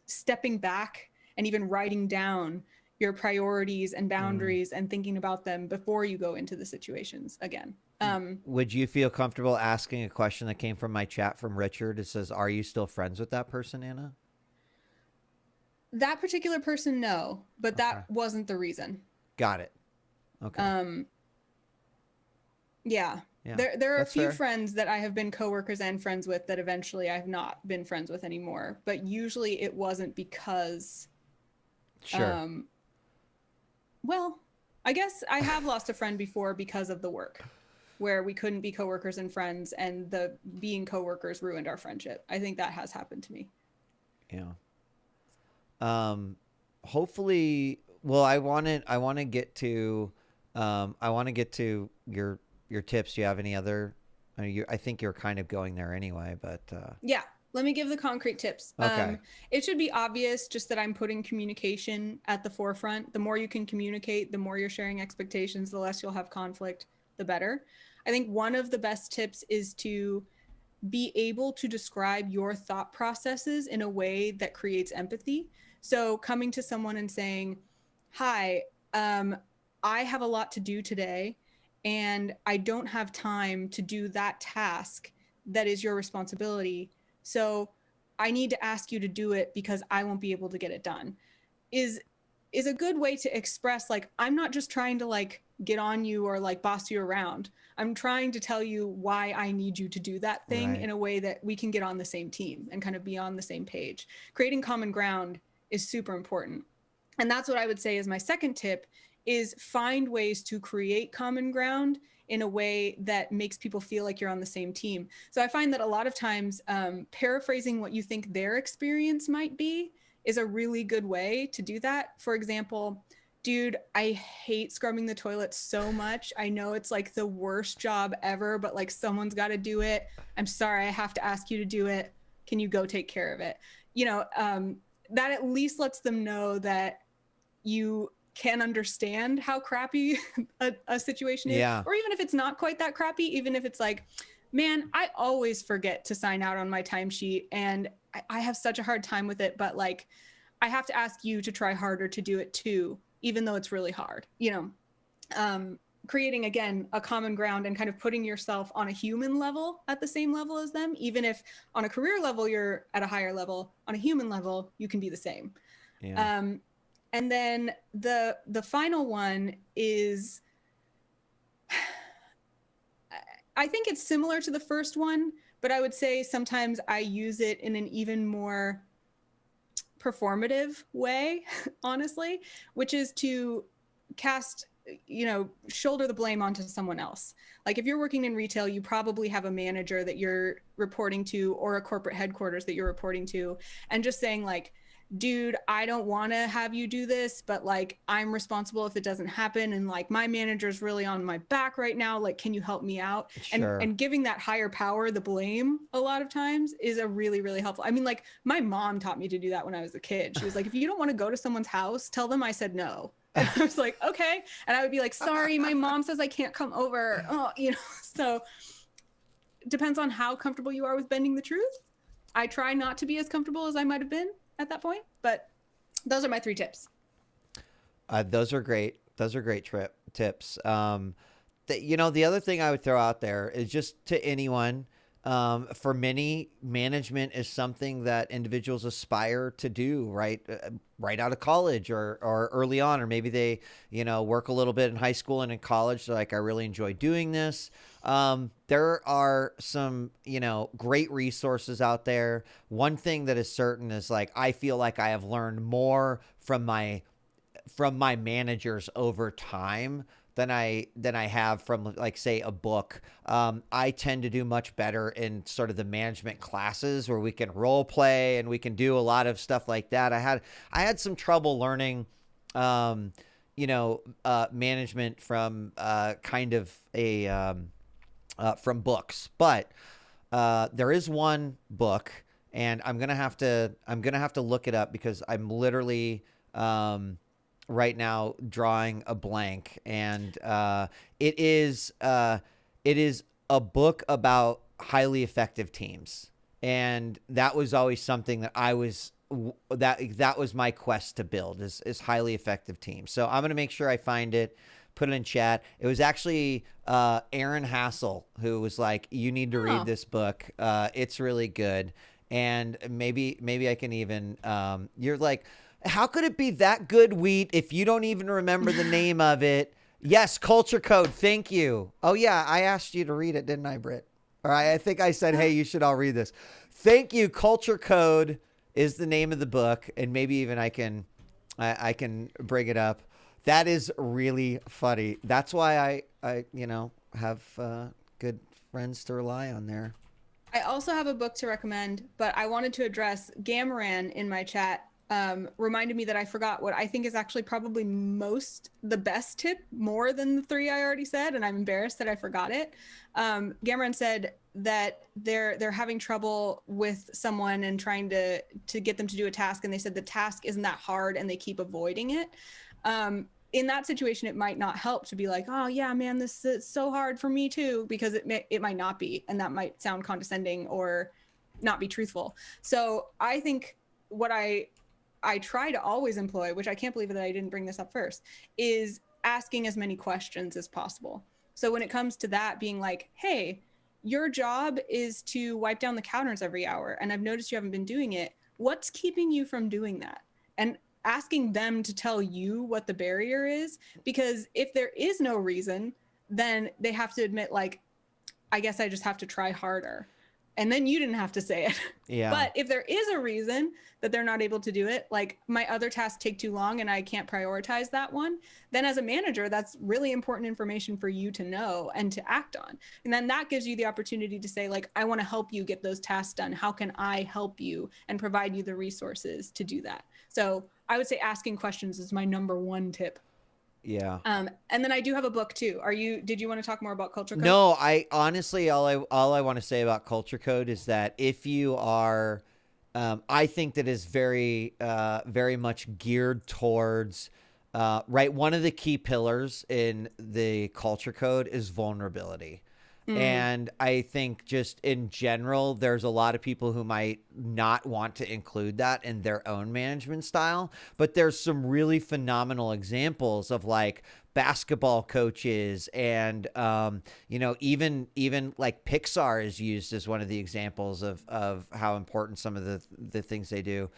Speaker 2: stepping back and even writing down your priorities and boundaries and thinking about them before you go into the situations again.
Speaker 1: Would you feel comfortable asking a question that came from my chat from Richard? It says, are you still friends with that person, Anna?
Speaker 2: That particular person, no, but that wasn't the reason.
Speaker 1: Got it. Okay.
Speaker 2: Yeah. There are a few friends that I have been coworkers and friends with that eventually I've not been friends with anymore, but usually it wasn't because well, I guess I have lost a friend before because of the work, where we couldn't be coworkers and friends, and the being coworkers ruined our friendship. I think that has happened to me.
Speaker 1: Yeah. Hopefully, well, I want to get to your tips. Do you have any other? I think you're kind of going there anyway, but
Speaker 2: yeah. Let me give the concrete tips.
Speaker 1: Okay.
Speaker 2: It should be obvious just that I'm putting communication at the forefront. The more you can communicate, the more you're sharing expectations, the less you'll have conflict, the better. I think one of the best tips is to be able to describe your thought processes in a way that creates empathy. So coming to someone and saying, hi, I have a lot to do today, and I don't have time to do that task that is your responsibility. So I need to ask you to do it because I won't be able to get it done, is a good way to express, like, I'm not just trying to like get on you or like boss you around. I'm trying to tell you why I need you to do that thing in a way that we can get on the same team and kind of be on the same page. Creating common ground is super important. And that's what I would say is my second tip, is find ways to create common ground in a way that makes people feel like you're on the same team. So I find that a lot of times paraphrasing what you think their experience might be is a really good way to do that. For example, dude, I hate scrubbing the toilet so much. I know it's like the worst job ever, but like someone's got to do it. I'm sorry, I have to ask you to do it. Can you go take care of it? You know, that at least lets them know that you can understand how crappy a situation is.
Speaker 1: Yeah.
Speaker 2: Or even if it's not quite that crappy, even if it's like, man, I always forget to sign out on my timesheet and I have such a hard time with it, but like, I have to ask you to try harder to do it too, even though it's really hard, you know. Creating, again, a common ground and kind of putting yourself on a human level at the same level as them. Even if on a career level, you're at a higher level, on a human level, you can be the same.
Speaker 1: Yeah.
Speaker 2: And then the final one is, I think it's similar to the first one, but I would say sometimes I use it in an even more performative way, honestly, which is to cast, you know, shoulder the blame onto someone else. Like if you're working in retail, you probably have a manager that you're reporting to or a corporate headquarters that you're reporting to, and just saying like, dude, I don't want to have you do this, but like I'm responsible if it doesn't happen, and like my manager's really on my back right now, like can you help me out?
Speaker 1: Sure.
Speaker 2: And giving that higher power the blame a lot of times is a really, really helpful. I mean, like my mom taught me to do that when I was a kid. She was like, if you don't want to go to someone's house, tell them I said no. And I was like, okay. And I would be like, sorry, my mom says I can't come over. Oh, you know, so it depends on how comfortable you are with bending the truth. I try not to be as comfortable as I might have been at that point, but those are my 3 tips.
Speaker 1: Those are great. Those are great tips. You know, the other thing I would throw out there is just to anyone, for many, management is something that individuals aspire to do right out of college or early on, or maybe they, you know, work a little bit in high school and in college. They're like, I really enjoy doing this. There are some, you know, great resources out there. One thing that is certain is like, I feel like I have learned more from my managers over time than I have from, like, say, a book. I tend to do much better in sort of the management classes where we can role play and we can do a lot of stuff like that. I had some trouble learning, you know, management from kind of a from books, but there is one book, and I'm gonna have to look it up because I'm literally right now drawing a blank, and it is it is a book about highly effective teams. And that was always something that I was that was my quest to build is highly effective teams. So I'm going to make sure I find it, put it in chat. It was actually Aaron Hassel who was like, you need to read this book. It's really good. And maybe I can even you're like, how could it be that good, Wheat, if you don't even remember the name of it? Yes, Culture Code. Thank you. Oh, yeah. I asked you to read it, didn't I, Britt? All right. I think I said, hey, you should all read this. Thank you. Culture Code is the name of the book. And maybe even I can bring it up. That is really funny. That's why I have good friends to rely on there.
Speaker 2: I also have a book to recommend, but I wanted to address Gamaran in my chat. Reminded me that I forgot what I think is actually probably the best tip, more than the 3 I already said, and I'm embarrassed that I forgot it. Gamaran said that they're having trouble with someone and trying to get them to do a task, and they said the task isn't that hard and they keep avoiding it. In that situation, it might not help to be like, oh yeah, man, this is so hard for me too, because it might not be, and that might sound condescending or not be truthful. So I think what I try to always employ, which I can't believe that I didn't bring this up first, is asking as many questions as possible. So when it comes to that, being like, hey, your job is to wipe down the counters every hour, and I've noticed you haven't been doing it. What's keeping you from doing that? And asking them to tell you what the barrier is, because if there is no reason, then they have to admit, like, I guess I just have to try harder. And then you didn't have to say it.
Speaker 1: Yeah.
Speaker 2: But if there is a reason that they're not able to do it, like my other tasks take too long and I can't prioritize that one, then as a manager, that's really important information for you to know and to act on. And then that gives you the opportunity to say, like, I want to help you get those tasks done. How can I help you and provide you the resources to do that? So I would say asking questions is my number one tip.
Speaker 1: Yeah.
Speaker 2: And then I do have a book too. Did you want to talk more about Culture Code?
Speaker 1: No, I honestly, all I want to say about Culture Code is that if you are, I think that is very much geared towards, right. One of the key pillars in the Culture Code is vulnerability. And I think just in general, there's a lot of people who might not want to include that in their own management style. But there's some really phenomenal examples of like basketball coaches and, even like Pixar is used as one of the examples of how important some of the things they do.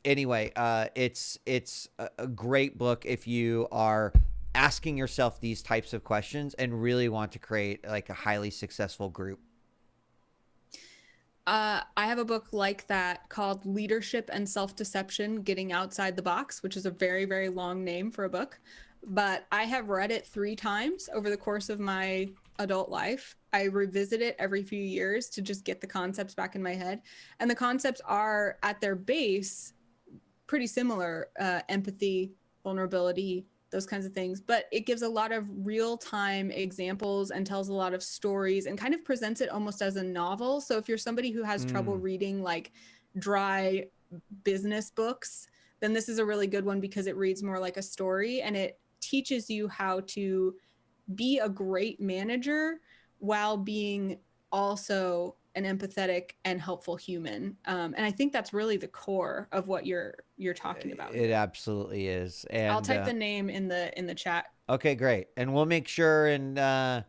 Speaker 1: Anyway, it's a great book if you are asking yourself these types of questions and really want to create like a highly successful group.
Speaker 2: I have a book like that called Leadership and Self-Deception, Getting Outside the Box, which is a very, very long name for a book. But I have read it 3 times over the course of my adult life. I revisit it every few years to just get the concepts back in my head. And the concepts are at their base pretty similar, empathy, vulnerability, those kinds of things, but it gives a lot of real-time examples and tells a lot of stories and kind of presents it almost as a novel. So if you're somebody who has trouble reading like dry business books, then this is a really good one because it reads more like a story and it teaches you how to be a great manager while being also an empathetic and helpful human. And I think that's really the core of what you're talking about.
Speaker 1: It absolutely is. And
Speaker 2: I'll type the name in the chat.
Speaker 1: Okay, great. And we'll make sure in the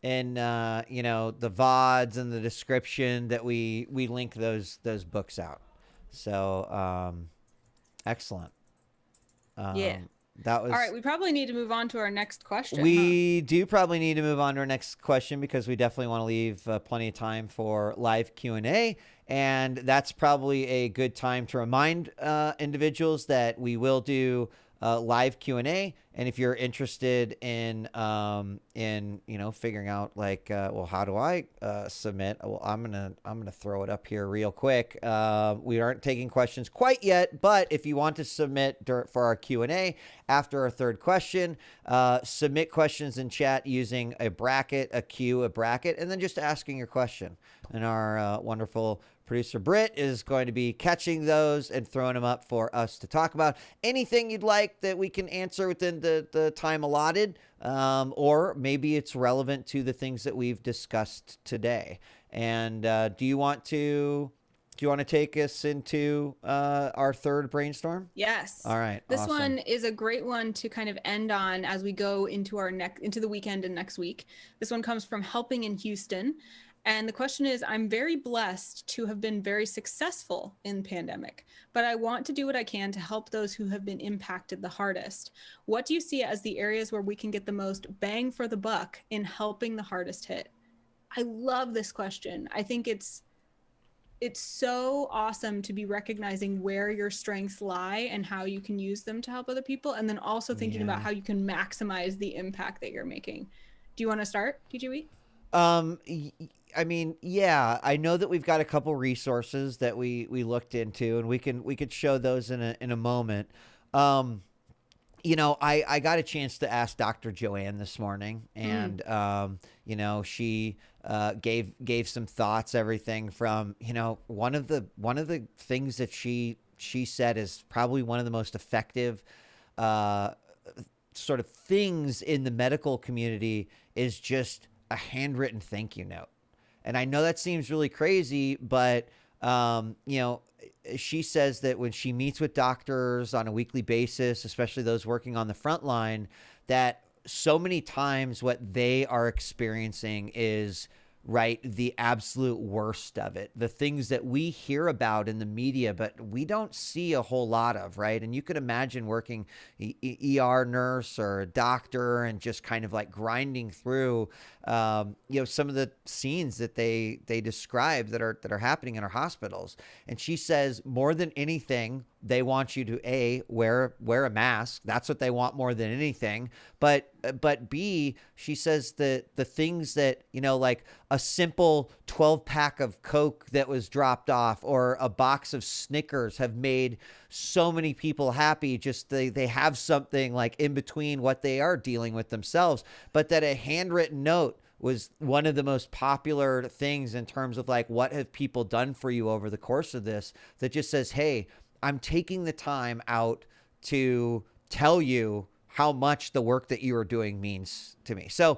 Speaker 1: VODs and the description that we link those books out. So excellent.
Speaker 2: Yeah.
Speaker 1: That was
Speaker 2: all right. We probably need to move on to our next question.
Speaker 1: We do probably need to move on to our next question because we definitely want to leave plenty of time for live Q&A. And that's probably a good time to remind individuals that we will do live Q&A. And if you're interested in figuring out like, how do I submit? Well, I'm gonna throw it up here real quick. We aren't taking questions quite yet, but if you want to submit for our Q&A after our third question, submit questions in chat using a bracket, a Q, a bracket, and then just asking your question. And our wonderful Producer Brit is going to be catching those and throwing them up for us to talk about. Anything you'd like that we can answer within the time allotted, or maybe it's relevant to the things that we've discussed today. And do you want to take us into our third brainstorm?
Speaker 2: Yes.
Speaker 1: All right.
Speaker 2: This
Speaker 1: awesome.
Speaker 2: one is a great one to kind of end on as we go into into the weekend and next week. This one comes from Helping in Houston. And the question is, I'm very blessed to have been very successful in pandemic, but I want to do what I can to help those who have been impacted the hardest. What do you see as the areas where we can get the most bang for the buck in helping the hardest hit? I love this question. I think it's so awesome to be recognizing where your strengths lie and how you can use them to help other people. And then also thinking about how you can maximize the impact that you're making. Do you want to start, djWHEAT?
Speaker 1: I mean, yeah, I know that we've got a couple resources that we looked into, and we could show those in a moment. You know, I got a chance to ask Dr. Joanne this morning, and you know, she gave some thoughts, everything from, you know, one of the things that she said is probably one of the most effective sort of things in the medical community is just a handwritten thank you note. And I know that seems really crazy, but you know, she says that when she meets with doctors on a weekly basis, especially those working on the front line, that so many times what they are experiencing is the absolute worst of it. The things that we hear about in the media, but we don't see a whole lot of, right? And you could imagine working ER nurse or a doctor and just kind of like grinding through, you know, some of the scenes that they describe that are happening in our hospitals. And she says more than anything, they want you to wear a mask. That's what they want more than anything. But B, she says that the things that, you know, like a simple 12-pack of Coke that was dropped off or a box of Snickers have made so many people happy. Just they have something like in between what they are dealing with themselves, but that a handwritten note was one of the most popular things in terms of like, what have people done for you over the course of this, that just says, hey, I'm taking the time out to tell you how much the work that you are doing means to me. So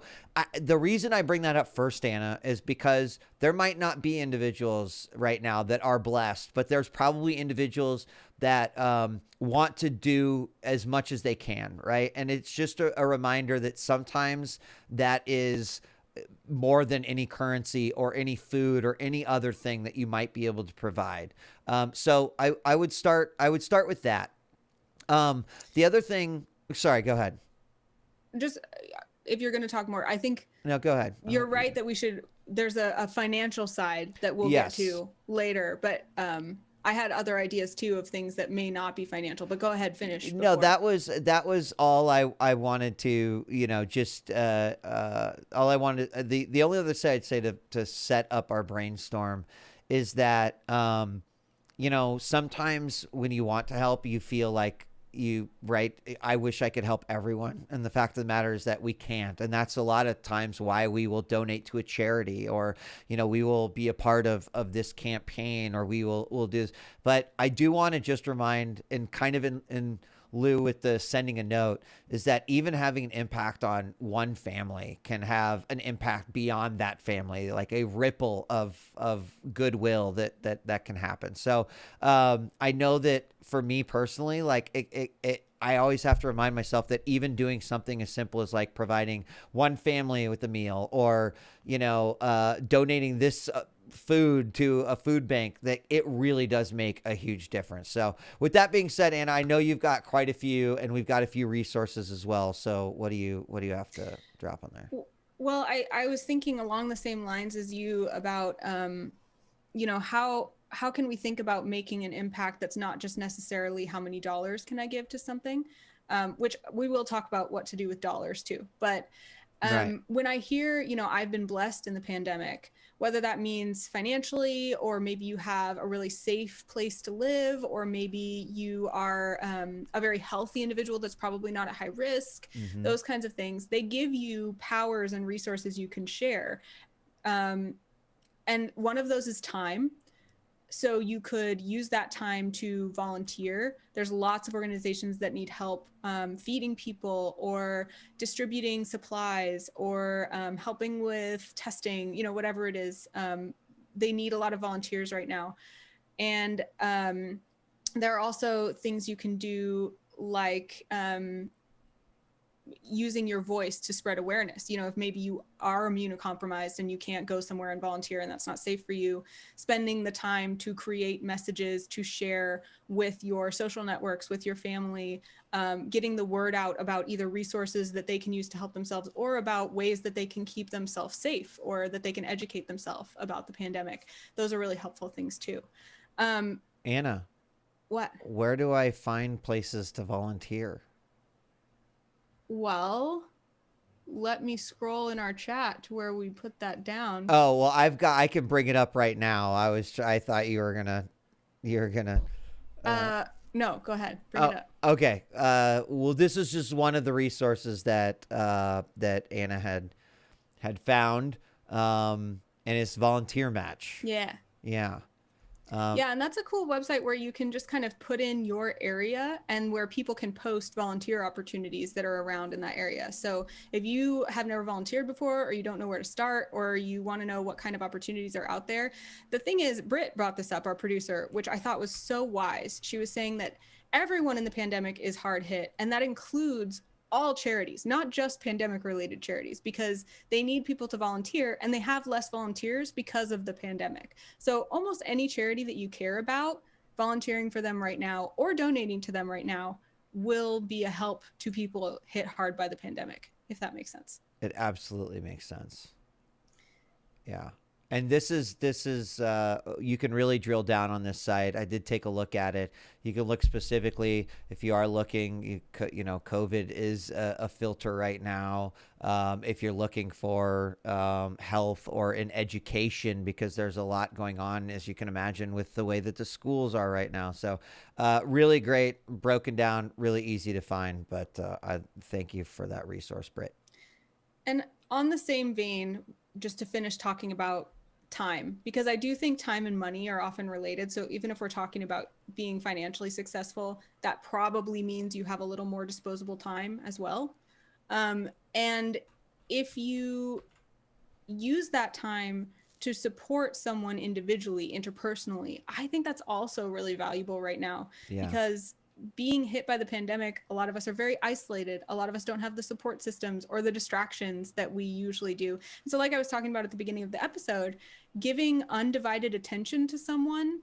Speaker 1: the reason I bring that up first, Anna, is because there might not be individuals right now that are blessed, but there's probably individuals that want to do as much as they can, right? And it's just a reminder that sometimes that is more than any currency or any food or any other thing that you might be able to provide. So I would start with that. The other thing, sorry, go ahead.
Speaker 2: Just if you're going to talk more, I think.
Speaker 1: No, go ahead.
Speaker 2: You're right that there's a financial side that we'll get to later, but I had other ideas too of things that may not be financial, but go ahead, finish. Before.
Speaker 1: No, that was all I wanted to, you know, just all I wanted. The only other side I'd say to set up our brainstorm is that, you know, sometimes when you want to help, you feel like I wish I could help everyone. And the fact of the matter is that we can't. And that's a lot of times why we will donate to a charity, or, you know, we will be a part of this campaign, or we'll do this. But I do want to just remind, and kind of in lieu with the sending a note, is that even having an impact on one family can have an impact beyond that family, like a ripple of goodwill that can happen. So I know that for me personally, like I always have to remind myself that even doing something as simple as like providing one family with a meal, or, you know, donating this food to a food bank, that it really does make a huge difference. So with that being said, Anna, I know you've got quite a few, and we've got a few resources as well. So what do you have to drop on there?
Speaker 2: Well, I was thinking along the same lines as you about, you know, how can we think about making an impact that's not just necessarily how many dollars can I give to something, which we will talk about what to do with dollars too. But when I hear, you know, I've been blessed in the pandemic, whether that means financially, or maybe you have a really safe place to live, or maybe you are a very healthy individual that's probably not at high risk, those kinds of things, they give you powers and resources you can share. And one of those is time. So you could use that time to volunteer. There's lots of organizations that need help feeding people or distributing supplies or helping with testing, whatever it is. They need a lot of volunteers right now. And there are also things you can do like using your voice to spread awareness. If maybe you are immunocompromised and you can't go somewhere and volunteer and that's not safe for you, spending the time to create messages to share with your social networks, with your family, getting the word out about either resources that they can use to help themselves or about ways that they can keep themselves safe or that they can educate themselves about the pandemic. Those are really helpful things too.
Speaker 1: Anna,
Speaker 2: what?
Speaker 1: Where do I find places to volunteer?
Speaker 2: Well, let me scroll in our chat to where we put that down.
Speaker 1: Oh, well, I can bring it up right now. I thought you were gonna.
Speaker 2: No, go ahead. Bring it up.
Speaker 1: Okay. Well, this is just one of the resources that Anna had found, and it's Volunteer Match.
Speaker 2: Yeah.
Speaker 1: Yeah.
Speaker 2: Yeah, and that's a cool website where you can just kind of put in your area and where people can post volunteer opportunities that are around in that area. So if you have never volunteered before, or you don't know where to start, or you want to know what kind of opportunities are out there, the thing is, Brit brought this up, our producer, which I thought was so wise. She was saying that everyone in the pandemic is hard hit, and that includes all charities, not just pandemic related charities, because they need people to volunteer and they have less volunteers because of the pandemic. So almost any charity that you care about, volunteering for them right now or donating to them right now will be a help to people hit hard by the pandemic, if that makes sense.
Speaker 1: It absolutely makes sense. Yeah. And this is you can really drill down on this site. I did take a look at it. You can look specifically if you are looking. COVID is a filter right now. If you're looking for health or in education, because there's a lot going on, as you can imagine, with the way that the schools are right now. So really great, broken down, really easy to find. But I thank you for that resource, Britt.
Speaker 2: And on the same vein, just to finish talking about time, because I do think time and money are often related. So even if we're talking about being financially successful, that probably means you have a little more disposable time as well. And if you use that time to support someone individually, interpersonally, I think that's also really valuable right now.
Speaker 1: Yeah.
Speaker 2: Because being hit by the pandemic, a lot of us are very isolated. A lot of us don't have the support systems or the distractions that we usually do. And so like I was talking about at the beginning of the episode, giving undivided attention to someone,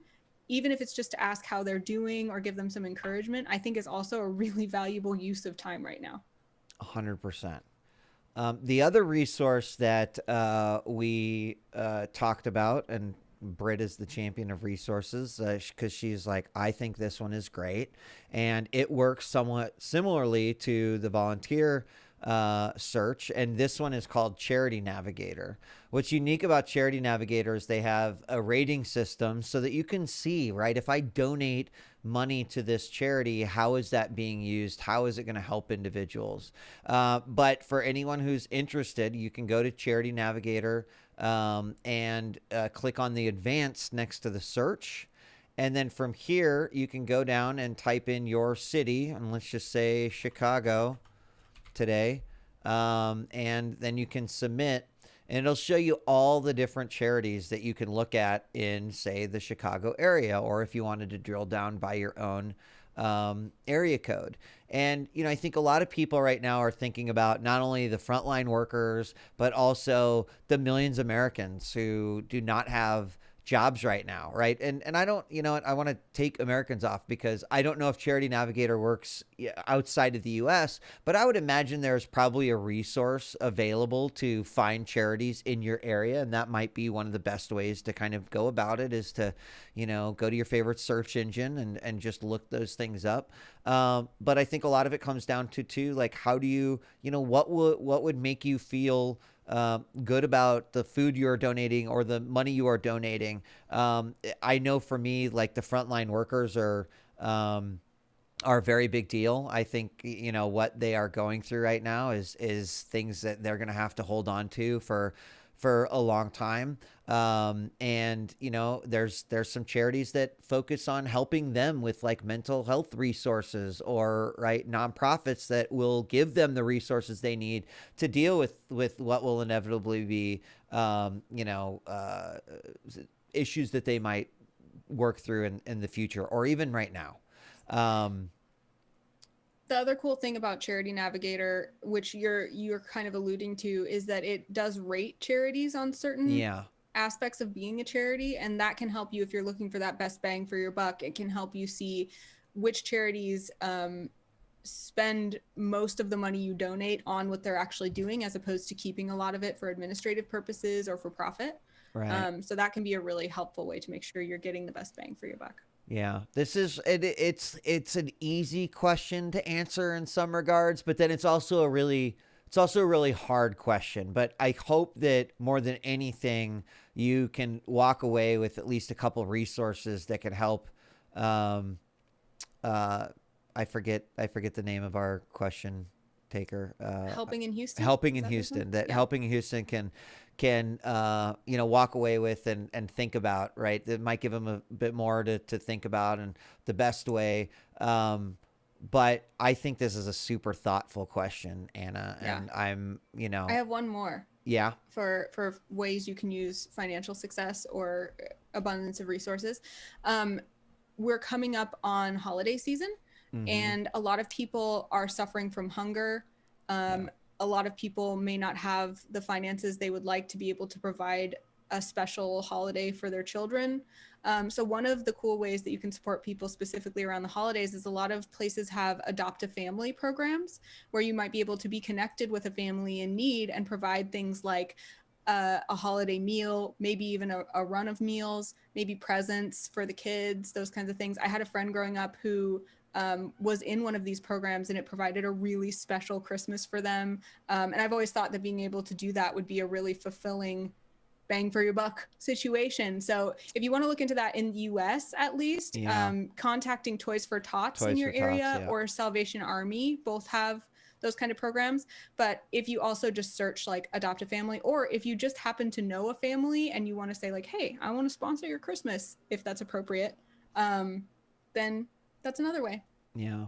Speaker 2: even if it's just to ask how they're doing or give them some encouragement, I think is also a really valuable use of time right now.
Speaker 1: 100%. The other resource that we talked about, and Brit is the champion of resources because she's like, I think this one is great. And it works somewhat similarly to the volunteer search. And this one is called Charity Navigator. What's unique about Charity Navigator is they have a rating system so that you can see, right, if I donate money to this charity, how is that being used? How is it going to help individuals? But for anyone who's interested, you can go to Charity Navigator and click on the advanced next to the search. And then from here, you can go down and type in your city, and let's just say Chicago today. And then you can submit, and it'll show you all the different charities that you can look at in, say, the Chicago area, or if you wanted to drill down by your own area code. And, I think a lot of people right now are thinking about not only the frontline workers, but also the millions of Americans who do not have jobs right now, right? And I don't, I want to take Americans off because I don't know if Charity Navigator works outside of the U.S., but I would imagine there's probably a resource available to find charities in your area, and that might be one of the best ways to kind of go about it is to, go to your favorite search engine and just look those things up. But I think a lot of it comes down to too, like, how do you, what would make you feel good about the food you're donating or the money you are donating. I know for me, like the frontline workers are a very big deal. I think, what they are going through right now is things that they're going to have to hold on to for for a long time. And you know, there's some charities that focus on helping them with like mental health resources, or right, nonprofits that will give them the resources they need to deal with what will inevitably be you know, issues that they might work through in the future, or even right now. Um,
Speaker 2: The other cool thing about Charity Navigator, which you're kind of alluding to, is that it does rate charities on certain
Speaker 1: yeah.
Speaker 2: aspects of being a charity, and that can help you if you're looking for that best bang for your buck. It can help you see which charities spend most of the money you donate on what they're actually doing, as opposed to keeping a lot of it for administrative purposes or for profit.
Speaker 1: Right.
Speaker 2: So that can be a really helpful way to make sure you're getting the best bang for your buck.
Speaker 1: Yeah, this is it's an easy question to answer in some regards, but then it's also a really hard question. But I hope that more than anything, you can walk away with at least a couple resources that can help. Um, I forget the name of our question taker.
Speaker 2: Helping in Houston.
Speaker 1: Helping in Houston. That
Speaker 2: yeah.
Speaker 1: Helping in Houston can you know, walk away with and think about, right? That might give them a bit more to think about, and the best way. But I think this is a super thoughtful question, Anna, and I'm, you know,
Speaker 2: I have one more.
Speaker 1: Yeah.
Speaker 2: For ways you can use financial success or abundance of resources. We're coming up on holiday season, and a lot of people are suffering from hunger. A lot of people may not have the finances they would like to be able to provide a special holiday for their children. So one of the cool ways that you can support people specifically around the holidays is a lot of places have adopt a family programs, where you might be able to be connected with a family in need and provide things like a holiday meal, maybe even a run of meals, maybe presents for the kids, those kinds of things. I had a friend growing up who was in one of these programs, and it provided a really special Christmas for them. And I've always thought that being able to do that would be a really fulfilling bang for your buck situation. So if you want to look into that in the US, at least, contacting Toys for Tots in your area, or Salvation Army, both have those kind of programs. But if you also just search like adopt a family, or if you just happen to know a family and you want to say like, hey, I want to sponsor your Christmas, if that's appropriate, then that's another way.
Speaker 1: Yeah.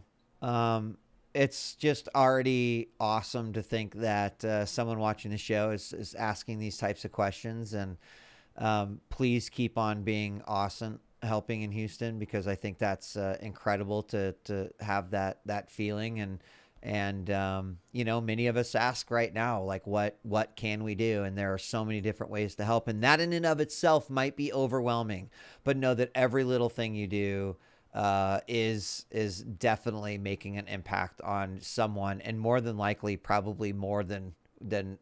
Speaker 1: It's just already awesome to think that someone watching the show is asking these types of questions. And please keep on being awesome helping in Houston, because I think that's incredible to have that feeling. And you know, many of us ask right now, like, what can we do? And there are so many different ways to help. And that in and of itself might be overwhelming. But know that every little thing you do is definitely making an impact on someone, and more than likely probably more than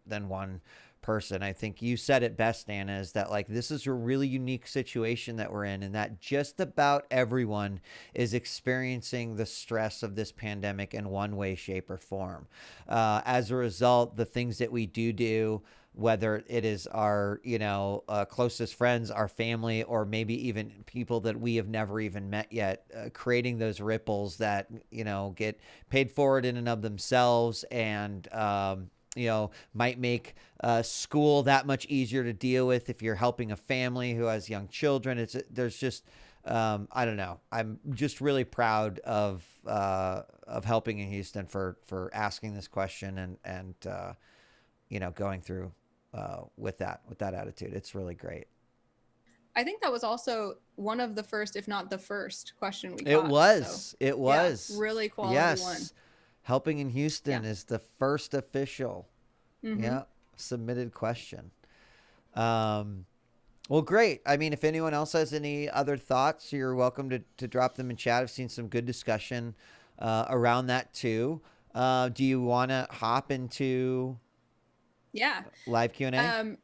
Speaker 1: one person. I think you said it best, Anna, is that like this is a really unique situation that we're in, and that just about everyone is experiencing the stress of this pandemic in one way, shape, or form. As a result, the things that we do, whether it is our, you know, closest friends, our family, or maybe even people that we have never even met yet, creating those ripples that, you know, get paid forward in and of themselves, and, you know, might make school that much easier to deal with if you're helping a family who has young children. There's just, I don't know. I'm just really proud of helping in Houston for asking this question and you know, going through with that attitude. It's really great.
Speaker 2: I think that was also one of the first, if not the first question we got.
Speaker 1: It was.
Speaker 2: So,
Speaker 1: it was.
Speaker 2: Yeah, really quality one.
Speaker 1: Helping in Houston is the first official submitted question. Well, great. I mean, if anyone else has any other thoughts, you're welcome to drop them in chat. I've seen some good discussion around that too. Do you want to hop into live Q&A?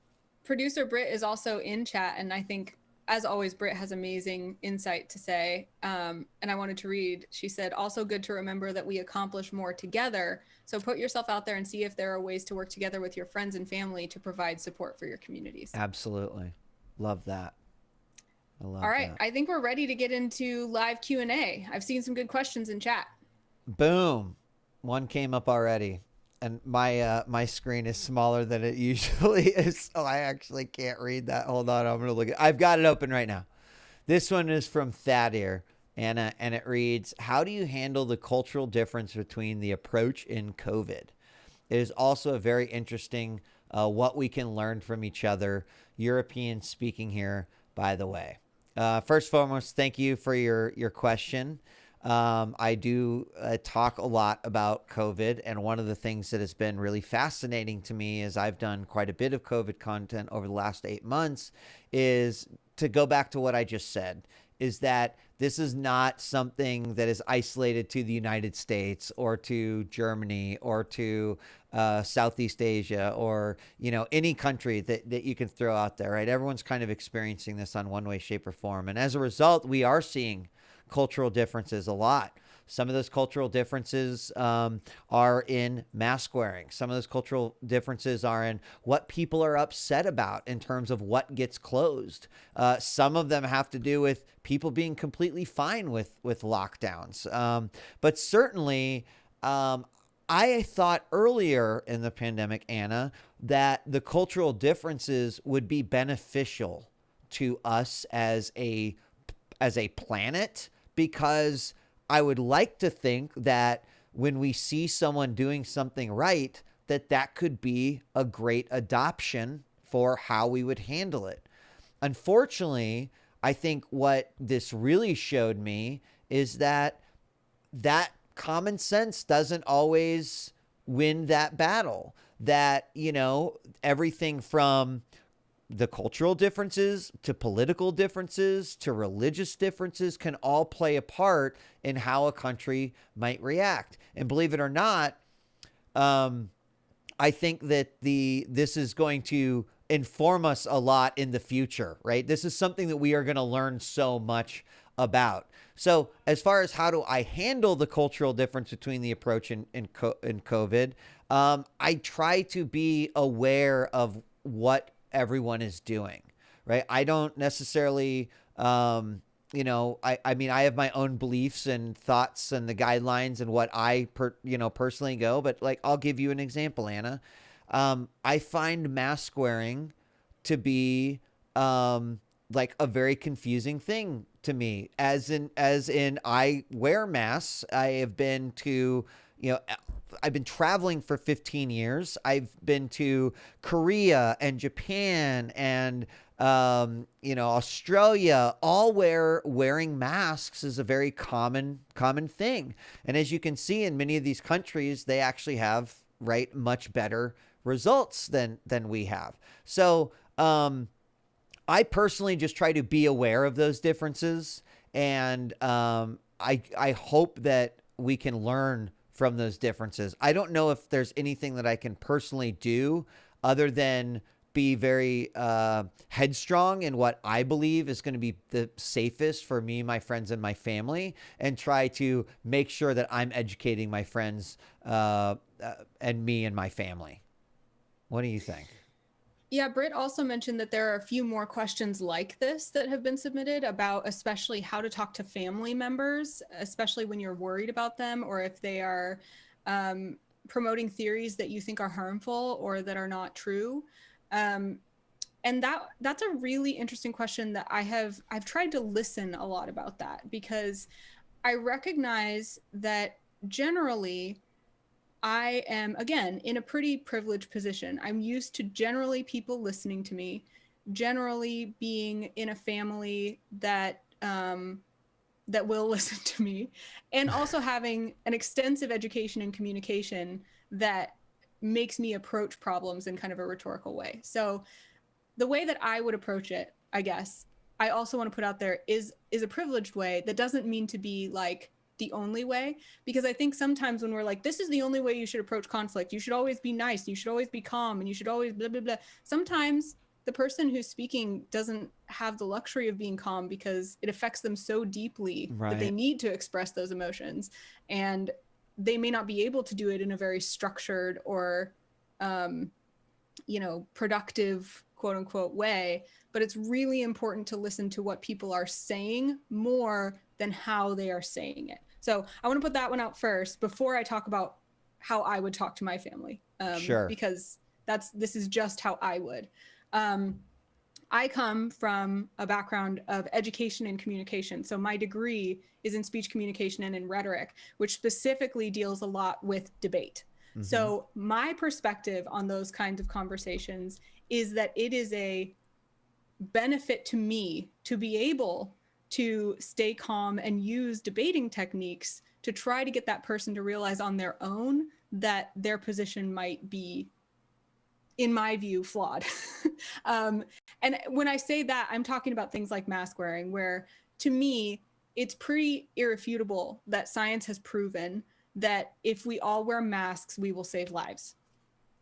Speaker 2: Producer Brit is also in chat, and I think, as always, Brit has amazing insight to say. And I wanted to read. She said, also good to remember that we accomplish more together. So put yourself out there and see if there are ways to work together with your friends and family to provide support for your communities.
Speaker 1: Absolutely. Love that. I love
Speaker 2: All right.
Speaker 1: that.
Speaker 2: I think we're ready to get into live Q&A. I've seen some good questions in chat.
Speaker 1: Boom. One came up already. and my screen is smaller than it usually is, so I actually can't read that. Hold on, I'm gonna look at. I've got it open right now. This one is from Thadir, Anna, and it reads, "How do you handle the cultural difference between the approach in COVID?" It is also a very interesting what we can learn from each other. European speaking here, by the way. First and foremost, thank you for your question. I do talk a lot about COVID, and one of the things that has been really fascinating to me is I've done quite a bit of COVID content over the last 8 months, is to go back to what I just said, is that this is not something that is isolated to the United States or to Germany or to Southeast Asia or, any country that you can throw out there, right? Everyone's kind of experiencing this on one way, shape, or form. And as a result, we are seeing cultural differences a lot. Some of those cultural differences are in mask wearing. Some of those cultural differences are in what people are upset about in terms of what gets closed. Some of them have to do with people being completely fine with lockdowns. But certainly, I thought earlier in the pandemic, Anna, that the cultural differences would be beneficial to us as a planet, because I would like to think that when we see someone doing something right, that could be a great adoption for how we would handle it. Unfortunately, I think what this really showed me is that common sense doesn't always win that battle. That, everything from the cultural differences to political differences to religious differences can all play a part in how a country might react. And believe it or not, I think that this is going to inform us a lot in the future, right? This is something that we are going to learn so much about. So as far as how do I handle the cultural difference between the approach in COVID, I try to be aware of what everyone is doing, right? I don't necessarily, I mean, I have my own beliefs and thoughts and the guidelines and what I, personally go, but like, I'll give you an example, Anna. I find mask wearing to be, like a very confusing thing to me, as in I wear masks. I have been to, I've been traveling for 15 years. I've been to Korea and Japan and, Australia, all where wearing masks is a very common thing. And as you can see in many of these countries, they actually have, right, much better results than we have. So, I personally just try to be aware of those differences. And, I hope that we can learn from those differences. I don't know if there's anything that I can personally do other than be very headstrong in what I believe is going to be the safest for me, my friends, and my family, and try to make sure that I'm educating my friends and me and my family. What do you think?
Speaker 2: Yeah, Britt also mentioned that there are a few more questions like this that have been submitted about especially how to talk to family members, especially when you're worried about them or if they are promoting theories that you think are harmful or that are not true. And that's a really interesting question that I've tried to listen a lot about that, because I recognize that generally I am, again, in a pretty privileged position. I'm used to generally people listening to me, generally being in a family that will listen to me, and also having an extensive education in communication that makes me approach problems in kind of a rhetorical way. So the way that I would approach it, I guess, I also want to put out there is a privileged way that doesn't mean to be like the only way, because I think sometimes when we're like, this is the only way you should approach conflict, you should always be nice, you should always be calm, and you should always blah, blah, blah. Sometimes the person who's speaking doesn't have the luxury of being calm because it affects them so deeply that they need to express those emotions. And they may not be able to do it in a very structured or, productive, quote unquote, way. But it's really important to listen to what people are saying more than how they are saying it. So I want to put that one out first before I talk about how I would talk to my family,
Speaker 1: Sure.
Speaker 2: because this is just how I would. I come from a background of education and communication. So my degree is in speech communication and in rhetoric, which specifically deals a lot with debate.
Speaker 1: Mm-hmm.
Speaker 2: So my perspective on those kinds of conversations is that it is a benefit to me to be able to stay calm and use debating techniques to try to get that person to realize on their own that their position might be, in my view, flawed. And when I say that, I'm talking about things like mask wearing, where to me, it's pretty irrefutable that science has proven that if we all wear masks, we will save lives.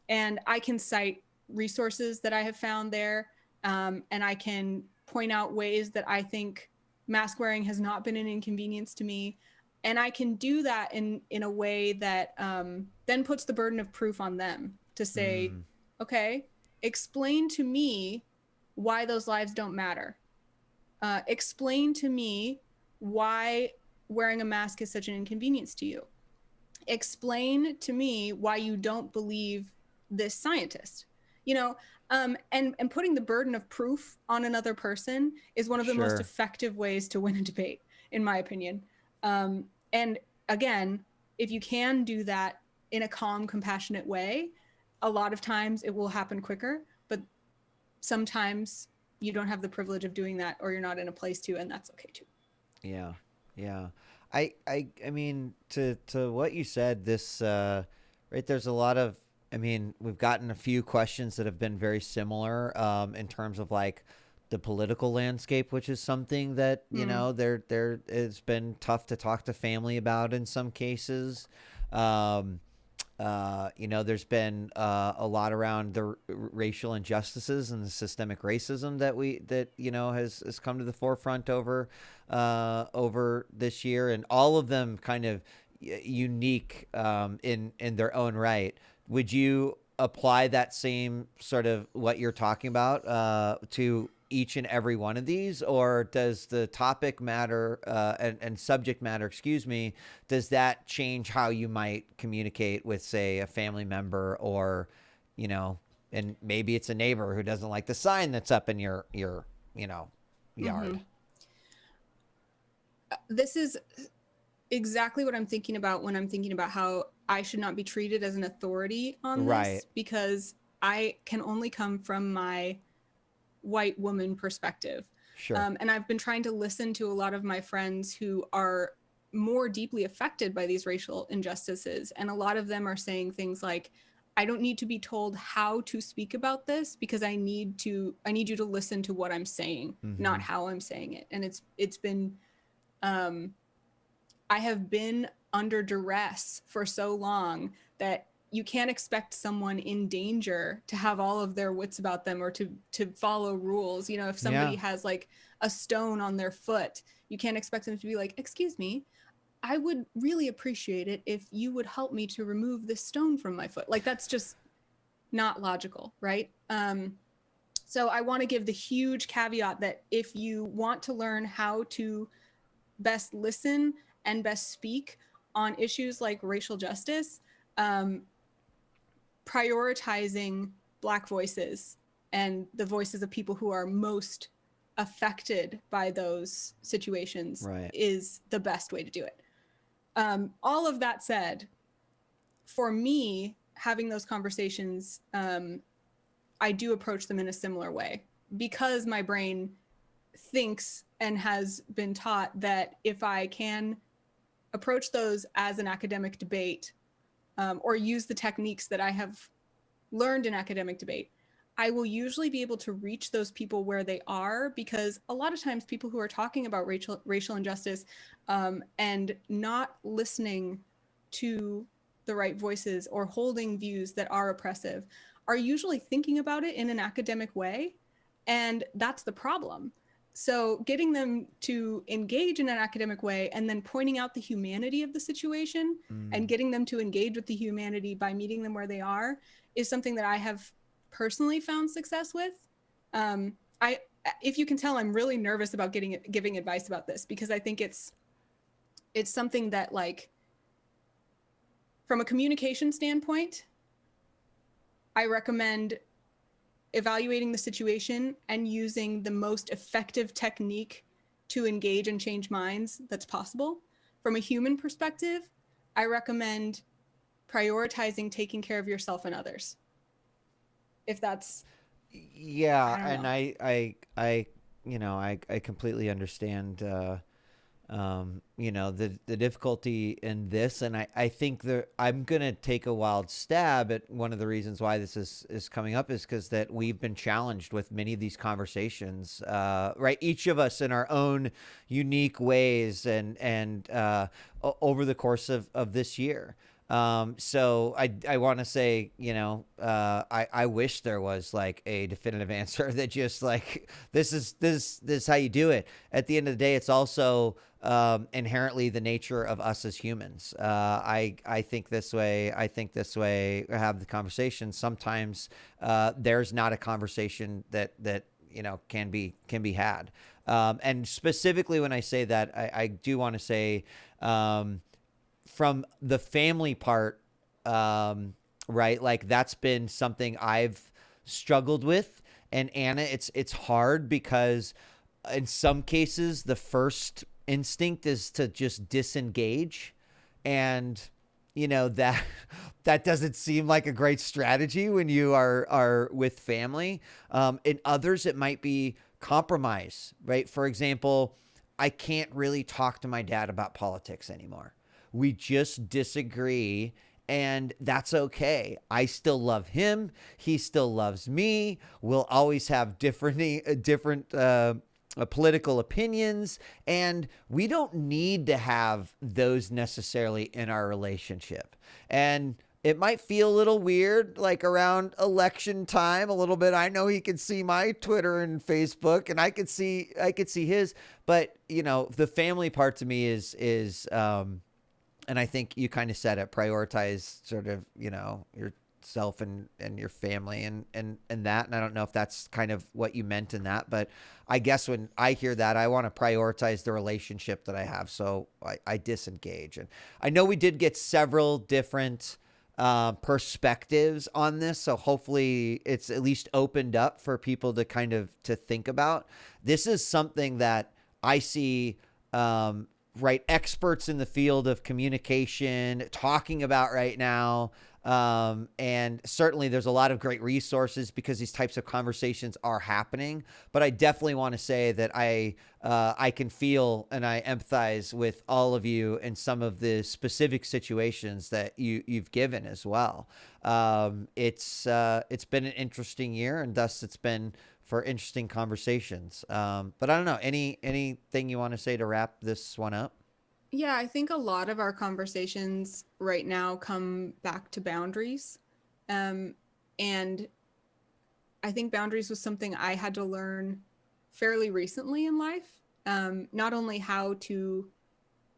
Speaker 2: And I can cite resources that I have found there, and I can point out ways that I think mask wearing has not been an inconvenience to me. And I can do that in a way that then puts the burden of proof on them to say, okay, explain to me why those lives don't matter. Explain to me why wearing a mask is such an inconvenience to you. Explain to me why you don't believe this scientist. And putting the burden of proof on another person is one of the most effective ways to win a debate, in my opinion. And again, if you can do that in a calm, compassionate way, a lot of times it will happen quicker, but sometimes you don't have the privilege of doing that, or you're not in a place to, and that's okay too.
Speaker 1: Yeah. Yeah. I mean, to what you said, this, right, there's a lot of, I mean, we've gotten a few questions that have been very similar, in terms of like the political landscape, which is something that, there it's been tough to talk to family about in some cases. There's been a lot around the racial injustices and the systemic racism that has come to the forefront over this year, and all of them kind of unique in their own right. Would you apply that same sort of what you're talking about to each and every one of these, or does the topic matter and subject matter, does that change how you might communicate with, say, a family member, or, and maybe it's a neighbor who doesn't like the sign that's up in your yard?
Speaker 2: This is exactly what I'm thinking about when I'm thinking about how I should not be treated as an authority on this, because I can only come from my white woman perspective.
Speaker 1: Sure.
Speaker 2: And I've been trying to listen to a lot of my friends who are more deeply affected by these racial injustices. And a lot of them are saying things like, I don't need to be told how to speak about this, because I need you to listen to what I'm saying, not how I'm saying it. And it's been, I have been under duress for so long that you can't expect someone in danger to have all of their wits about them, or to follow rules. If somebody has like a stone on their foot, you can't expect them to be like, excuse me, I would really appreciate it if you would help me to remove this stone from my foot. Like, that's just not logical, right? So I want to give the huge caveat that if you want to learn how to best listen and best speak on issues like racial justice, prioritizing Black voices and the voices of people who are most affected by those situations is the best way to do it. All of that said, for me, having those conversations, I do approach them in a similar way, because my brain thinks and has been taught that if I can approach those as an academic debate, or use the techniques that I have learned in academic debate, I will usually be able to reach those people where they are, because a lot of times people who are talking about racial injustice and not listening to the right voices or holding views that are oppressive are usually thinking about it in an academic way, and that's the problem. So getting them to engage in an academic way and then pointing out the humanity of the situation and getting them to engage with the humanity by meeting them where they are is something that I have personally found success with. If you can tell, I'm really nervous about giving advice about this, because I think it's something that, like, From a communication standpoint, I recommend evaluating the situation and using the most effective technique to engage and change minds that's possible. From a human perspective, I recommend prioritizing taking care of yourself and others. If that's,
Speaker 1: Yeah,
Speaker 2: I don't
Speaker 1: and
Speaker 2: know.
Speaker 1: I completely understand, the difficulty in this, and I think that I'm gonna take a wild stab at one of the reasons why this is coming up is because that we've been challenged with many of these conversations, right? Each of us in our own unique ways, and over the course of this year. So I want to say, I wish there was like a definitive answer that just like this is how you do it. At the end of the day, it's also inherently the nature of us as humans. I think this way. I think this way. Have the conversation. Sometimes there's not a conversation that can be had. And specifically when I say that, I do want to say. From the family part, right? Like that's been something I've struggled with. And Anna, it's hard because in some cases the first instinct is to just disengage, and that that doesn't seem like a great strategy when you are with family. In others, it might be compromise, right? For example, I can't really talk to my dad about politics anymore. We just disagree, and that's okay. I still love him. He still loves me. We'll always have different political opinions, and we don't need to have those necessarily in our relationship. And it might feel a little weird, like around election time, a little bit. I know he can see my Twitter and Facebook, and I could see his. But the family part to me is and I think you kind of said it, prioritize sort of, yourself and your family and that. And I don't know if that's kind of what you meant in that, but I guess when I hear that, I want to prioritize the relationship that I have. So I disengage. And I know we did get several different perspectives on this. So hopefully it's at least opened up for people to kind of to think about. This is something that I see, right, experts in the field of communication talking about right now. And certainly there's a lot of great resources because these types of conversations are happening. But I definitely want to say that I can feel and I empathize with all of you in some of the specific situations that you've given as well. It's been an interesting year, and thus it's been for interesting conversations. But I don't know, anything you want to say to wrap this one up?
Speaker 2: Yeah, I think a lot of our conversations right now come back to boundaries. Um, and I think boundaries was something I had to learn fairly recently in life. Not only how to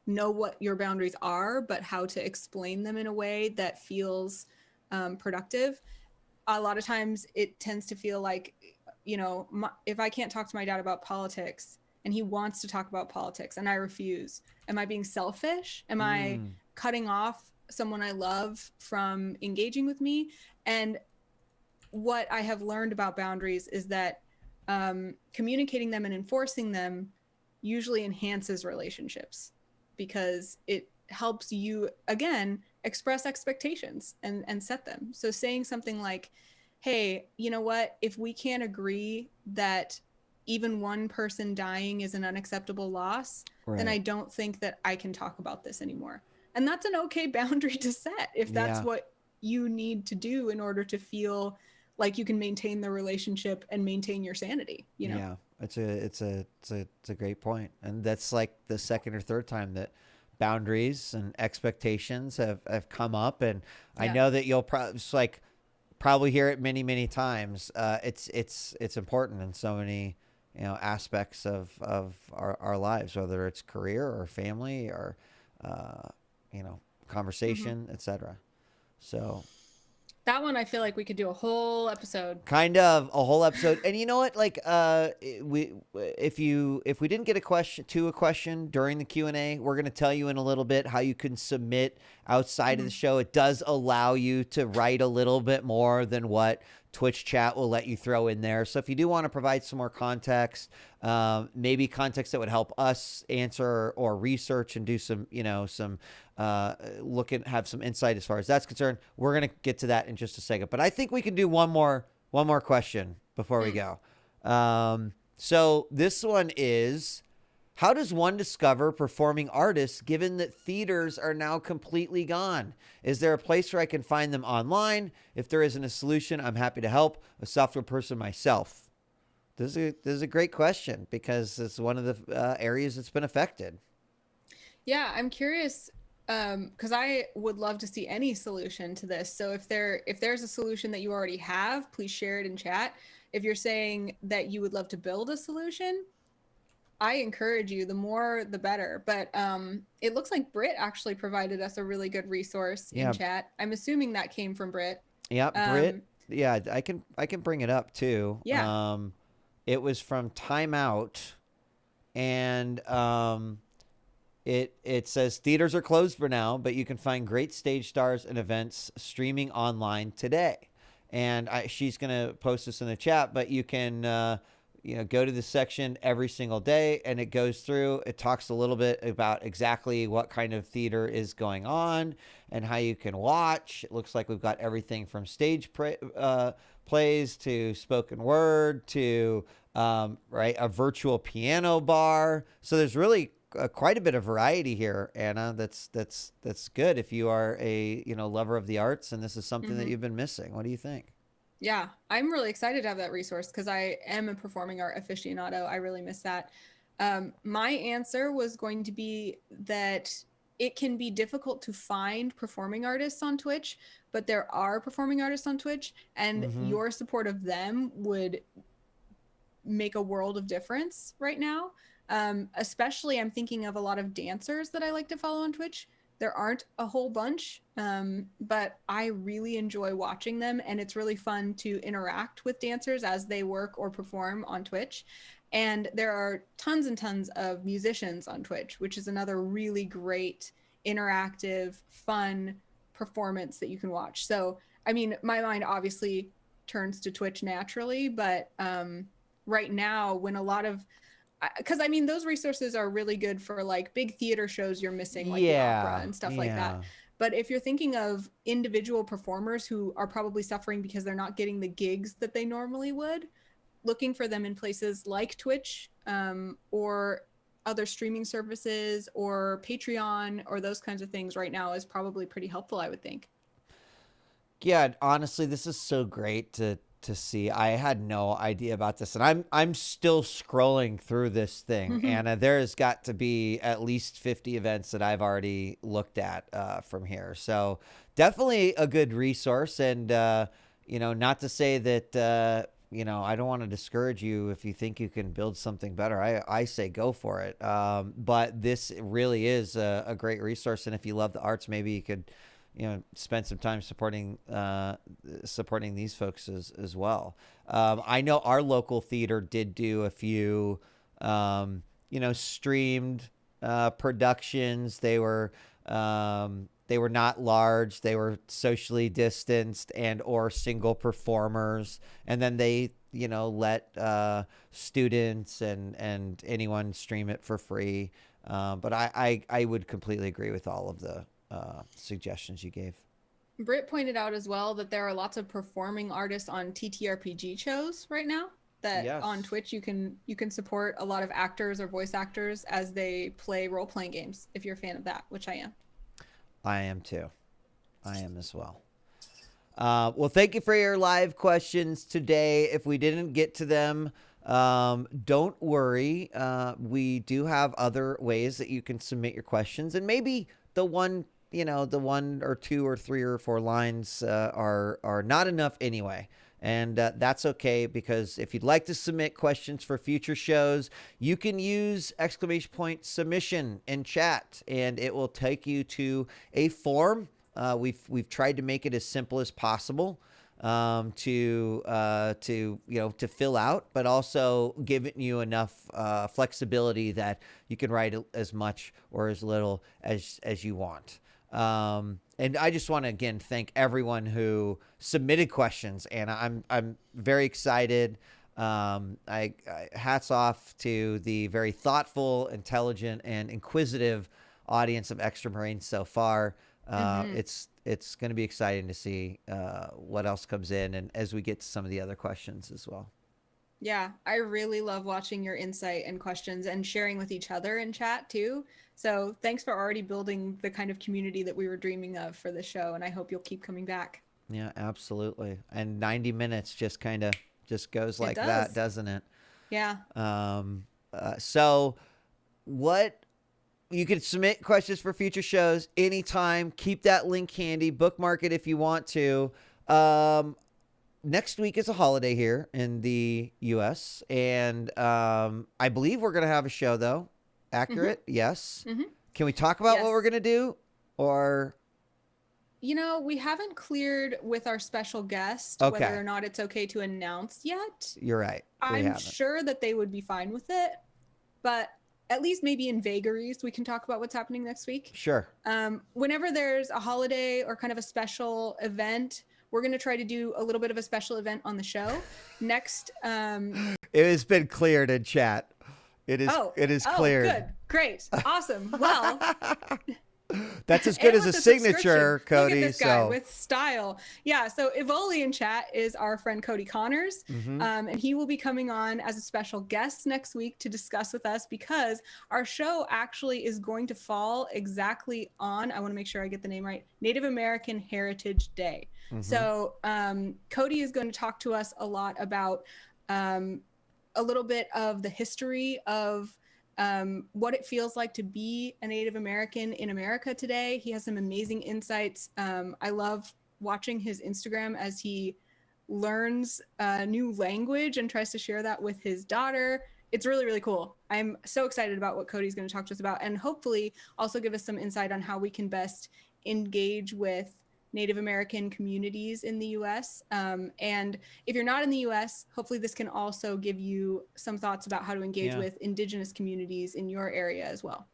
Speaker 2: know what your boundaries are, but how to explain them in a way that feels productive. A lot of times it tends to feel like, if I can't talk to my dad about politics and he wants to talk about politics and I refuse, am I being selfish? Am I
Speaker 1: Mm,
Speaker 2: cutting off someone I love from engaging with me? And what I have learned about boundaries is that communicating them and enforcing them usually enhances relationships because it helps you, again, express expectations and set them. So saying something like, hey, you know what? If we can't agree that even one person dying is an unacceptable loss, then I
Speaker 1: right.
Speaker 2: don't think that I can talk about this anymore. And that's an okay boundary to set if that's
Speaker 1: Yeah.
Speaker 2: what you need to do in order to feel like you can maintain the relationship and maintain your sanity.
Speaker 1: Yeah. It's a great point. And that's like the second or third time that boundaries and expectations have come up. And I
Speaker 2: Yeah.
Speaker 1: know that you'll probably hear it many, many times. It's important in so many, aspects of our lives, whether it's career or family or, uh,
Speaker 2: Mm-hmm.
Speaker 1: conversation, etc. So
Speaker 2: That one I feel like we could do a whole episode.
Speaker 1: Kind of a whole episode. And you know what? Like, if we didn't get a question during the Q&A, we're going to tell you in a little bit how you can submit outside of the show. It does allow you to write a little bit more than what Twitch chat will let you throw in there. So if you do want to provide some more context, maybe context that would help us answer or research and do some, have some insight as far as that's concerned, we're going to get to that in just a second. But I think we can do one more question before we go. So this one is, how does one discover performing artists given that theaters are now completely gone? Is there a place where I can find them online? If there isn't a solution, I'm happy to help. A software person myself. This is a great question because it's one of the areas that's been affected.
Speaker 2: Yeah, I'm curious because I would love to see any solution to this. So if there's a solution that you already have, please share it in chat. If you're saying that you would love to build a solution, I encourage you, the more the better. But it looks like Brit actually provided us a really good resource in chat. I'm assuming that came from Brit.
Speaker 1: Yeah, Brit. Yeah, I can bring it up too.
Speaker 2: Yeah.
Speaker 1: It was from Time Out, and it says theaters are closed for now, but you can find great stage stars and events streaming online today. And she's gonna post this in the chat, but you can go to the section every single day, and it goes through. It talks a little bit about exactly what kind of theater is going on and how you can watch. It looks like we've got everything from stage plays to spoken word to a virtual piano bar. So there's really quite a bit of variety here, Anna. That's good if you are a lover of the arts and this is something that you've been missing. What do you think?
Speaker 2: Yeah, I'm really excited to have that resource because I am a performing art aficionado. I really miss that. My answer was going to be that it can be difficult to find performing artists on Twitch, but there are performing artists on Twitch, and your support of them would make a world of difference right now. Especially I'm thinking of a lot of dancers that I like to follow on Twitch. There aren't a whole bunch, but I really enjoy watching them, and it's really fun to interact with dancers as they work or perform on Twitch. And there are tons and tons of musicians on Twitch, which is another really great, interactive, fun performance that you can watch. So, I mean, my mind obviously turns to Twitch naturally, but right now, when a lot of because I mean those resources are really good for like big theater shows you're missing, like the opera and stuff like that. But if you're thinking of individual performers who are probably suffering because they're not getting the gigs that they normally would, looking for them in places like Twitch or other streaming services or Patreon or those kinds of things right now is probably pretty helpful, I would think.
Speaker 1: Yeah, honestly, this is so great to see. I had no idea about this, and I'm still scrolling through this thing, Anna. There has got to be at least 50 events that I've already looked at from here. So definitely a good resource, and not to say that I don't want to discourage you if you think you can build something better. I say go for it. But this really is a great resource, and if you love the arts, maybe you could spend some time supporting these folks as well. I know our local theater did do a few, streamed productions. They were not large. They were socially distanced and or single performers. And then they, let students and anyone stream it for free. But I would completely agree with all of the suggestions you gave.
Speaker 2: Britt pointed out as well that there are lots of performing artists on TTRPG shows right now that on Twitch you can support a lot of actors or voice actors as they play role-playing games if you're a fan of that, which I am.
Speaker 1: I am too. I am as well. Well, thank you for your live questions today. If we didn't get to them, don't worry. We do have other ways that you can submit your questions, and maybe the one or two or three or four lines are not enough anyway. And that's okay, because if you'd like to submit questions for future shows, you can use !submission in chat, and it will take you to a form We've tried to make it as simple as possible to fill out, but also giving you enough flexibility that you can write as much or as little as you want. And I just want to again thank everyone who submitted questions, and I'm very excited. I hats off to the very thoughtful, intelligent, and inquisitive audience of Extra Brains so far. It's going to be exciting to see what else comes in, and as we get to some of the other questions as well.
Speaker 2: Yeah, I really love watching your insight and questions and sharing with each other in chat too. So thanks for already building the kind of community that we were dreaming of for the show, and I hope you'll keep coming back.
Speaker 1: Yeah, absolutely. And 90 minutes just kind of just goes like
Speaker 2: does.
Speaker 1: that, doesn't it?
Speaker 2: Yeah.
Speaker 1: So what you can submit questions for future shows anytime. Keep that link handy. Bookmark it if you want to. Next week is a holiday here in the U.S. And I believe we're going to have a show, though. Accurate? Yes. Can we talk about what we're going to do? Or...
Speaker 2: we haven't cleared with our special guest whether or not it's okay to announce yet.
Speaker 1: You're right.
Speaker 2: I'm sure that they would be fine with it, but at least maybe in vagaries, we can talk about what's happening next week.
Speaker 1: Sure.
Speaker 2: Whenever there's a holiday or kind of a special event, we're going to try to do a little bit of a special event on the show. Next.
Speaker 1: It has been cleared in chat. It is cleared.
Speaker 2: Good. Great. Awesome. Well...
Speaker 1: That's as good as a signature, Cody.
Speaker 2: Look at this guy with style. Yeah. So Evoli in chat is our friend Cody Connors. And he will be coming on as a special guest next week to discuss with us, because our show actually is going to fall exactly on, I want to make sure I get the name right, Native American Heritage Day. So Cody is going to talk to us a lot about a little bit of the history of what it feels like to be a Native American in America today. He has some amazing insights. I love watching his Instagram as he learns a new language and tries to share that with his daughter. It's really, really cool. I'm so excited about what Cody's going to talk to us about, and hopefully also give us some insight on how we can best engage with Native American communities in the U.S. And if you're not in the U.S., hopefully this can also give you some thoughts about how to engage with Indigenous communities in your area as well.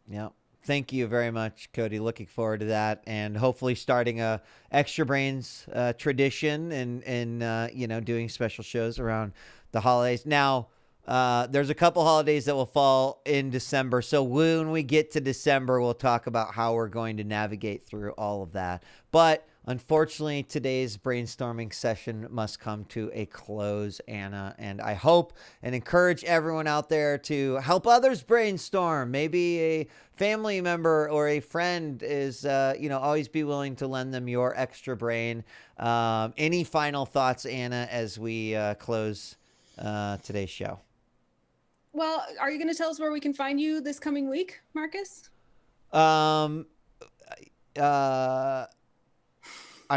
Speaker 1: Yeah. Thank you very much, Cody. Looking forward to that, and hopefully starting a Extra Brains tradition and doing special shows around the holidays. Now, there's a couple holidays that will fall in December. So when we get to December, we'll talk about how we're going to navigate through all of that. But unfortunately, today's brainstorming session must come to a close, Anna. And I hope and encourage everyone out there to help others brainstorm. Maybe a family member or a friend is, always be willing to lend them your extra brain. Any final thoughts, Anna, as we close today's show?
Speaker 2: Well, are you going to tell us where we can find you this coming week, Marcus?
Speaker 1: I'm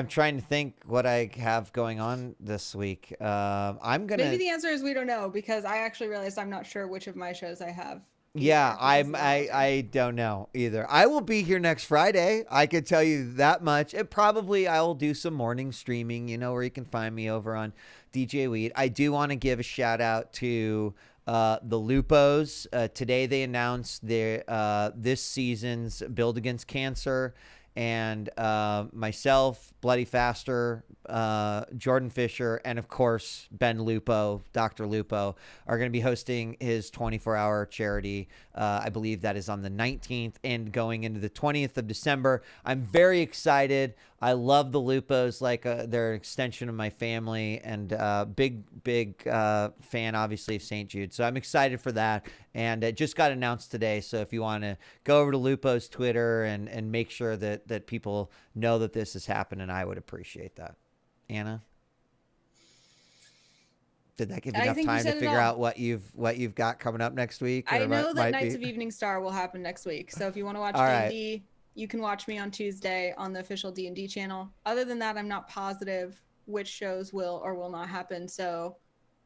Speaker 1: trying to think what I have going on this week.
Speaker 2: Maybe the answer is we don't know, because I actually realized I'm not sure which of my shows I have.
Speaker 1: Yeah, I don't know either. I will be here next Friday. I could tell you that much. And probably I will do some morning streaming, where you can find me over on djWHEAT. I do want to give a shout out to the Lupos. Today they announced their this season's Build Against Cancer, and myself, Bloody Faster, Jordan Fisher, and of course Ben Lupo, Dr. Lupo, are going to be hosting his 24-hour charity. I believe that is on the 19th and going into the 20th of December. I'm very excited. I love the Lupos, like they're an extension of my family, and big fan, obviously, of St. Jude. So I'm excited for that. And it just got announced today. So if you want to go over to Lupo's Twitter and make sure that people know that this is happening, I would appreciate that. Anna? Did that give you enough time to figure out what you've got coming up next week?
Speaker 2: I know that Knights of Evening Star will happen next week. So if you want to watch D&D, you can watch me on Tuesday on the official D&D channel. Other than that, I'm not positive which shows will or will not happen. So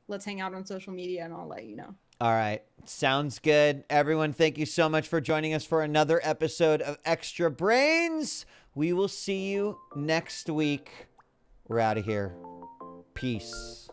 Speaker 2: let's hang out on social media and I'll let you know.
Speaker 1: All right. Sounds good. Everyone, thank you so much for joining us for another episode of Extra Brains. We will see you next week. We're out of here. Peace.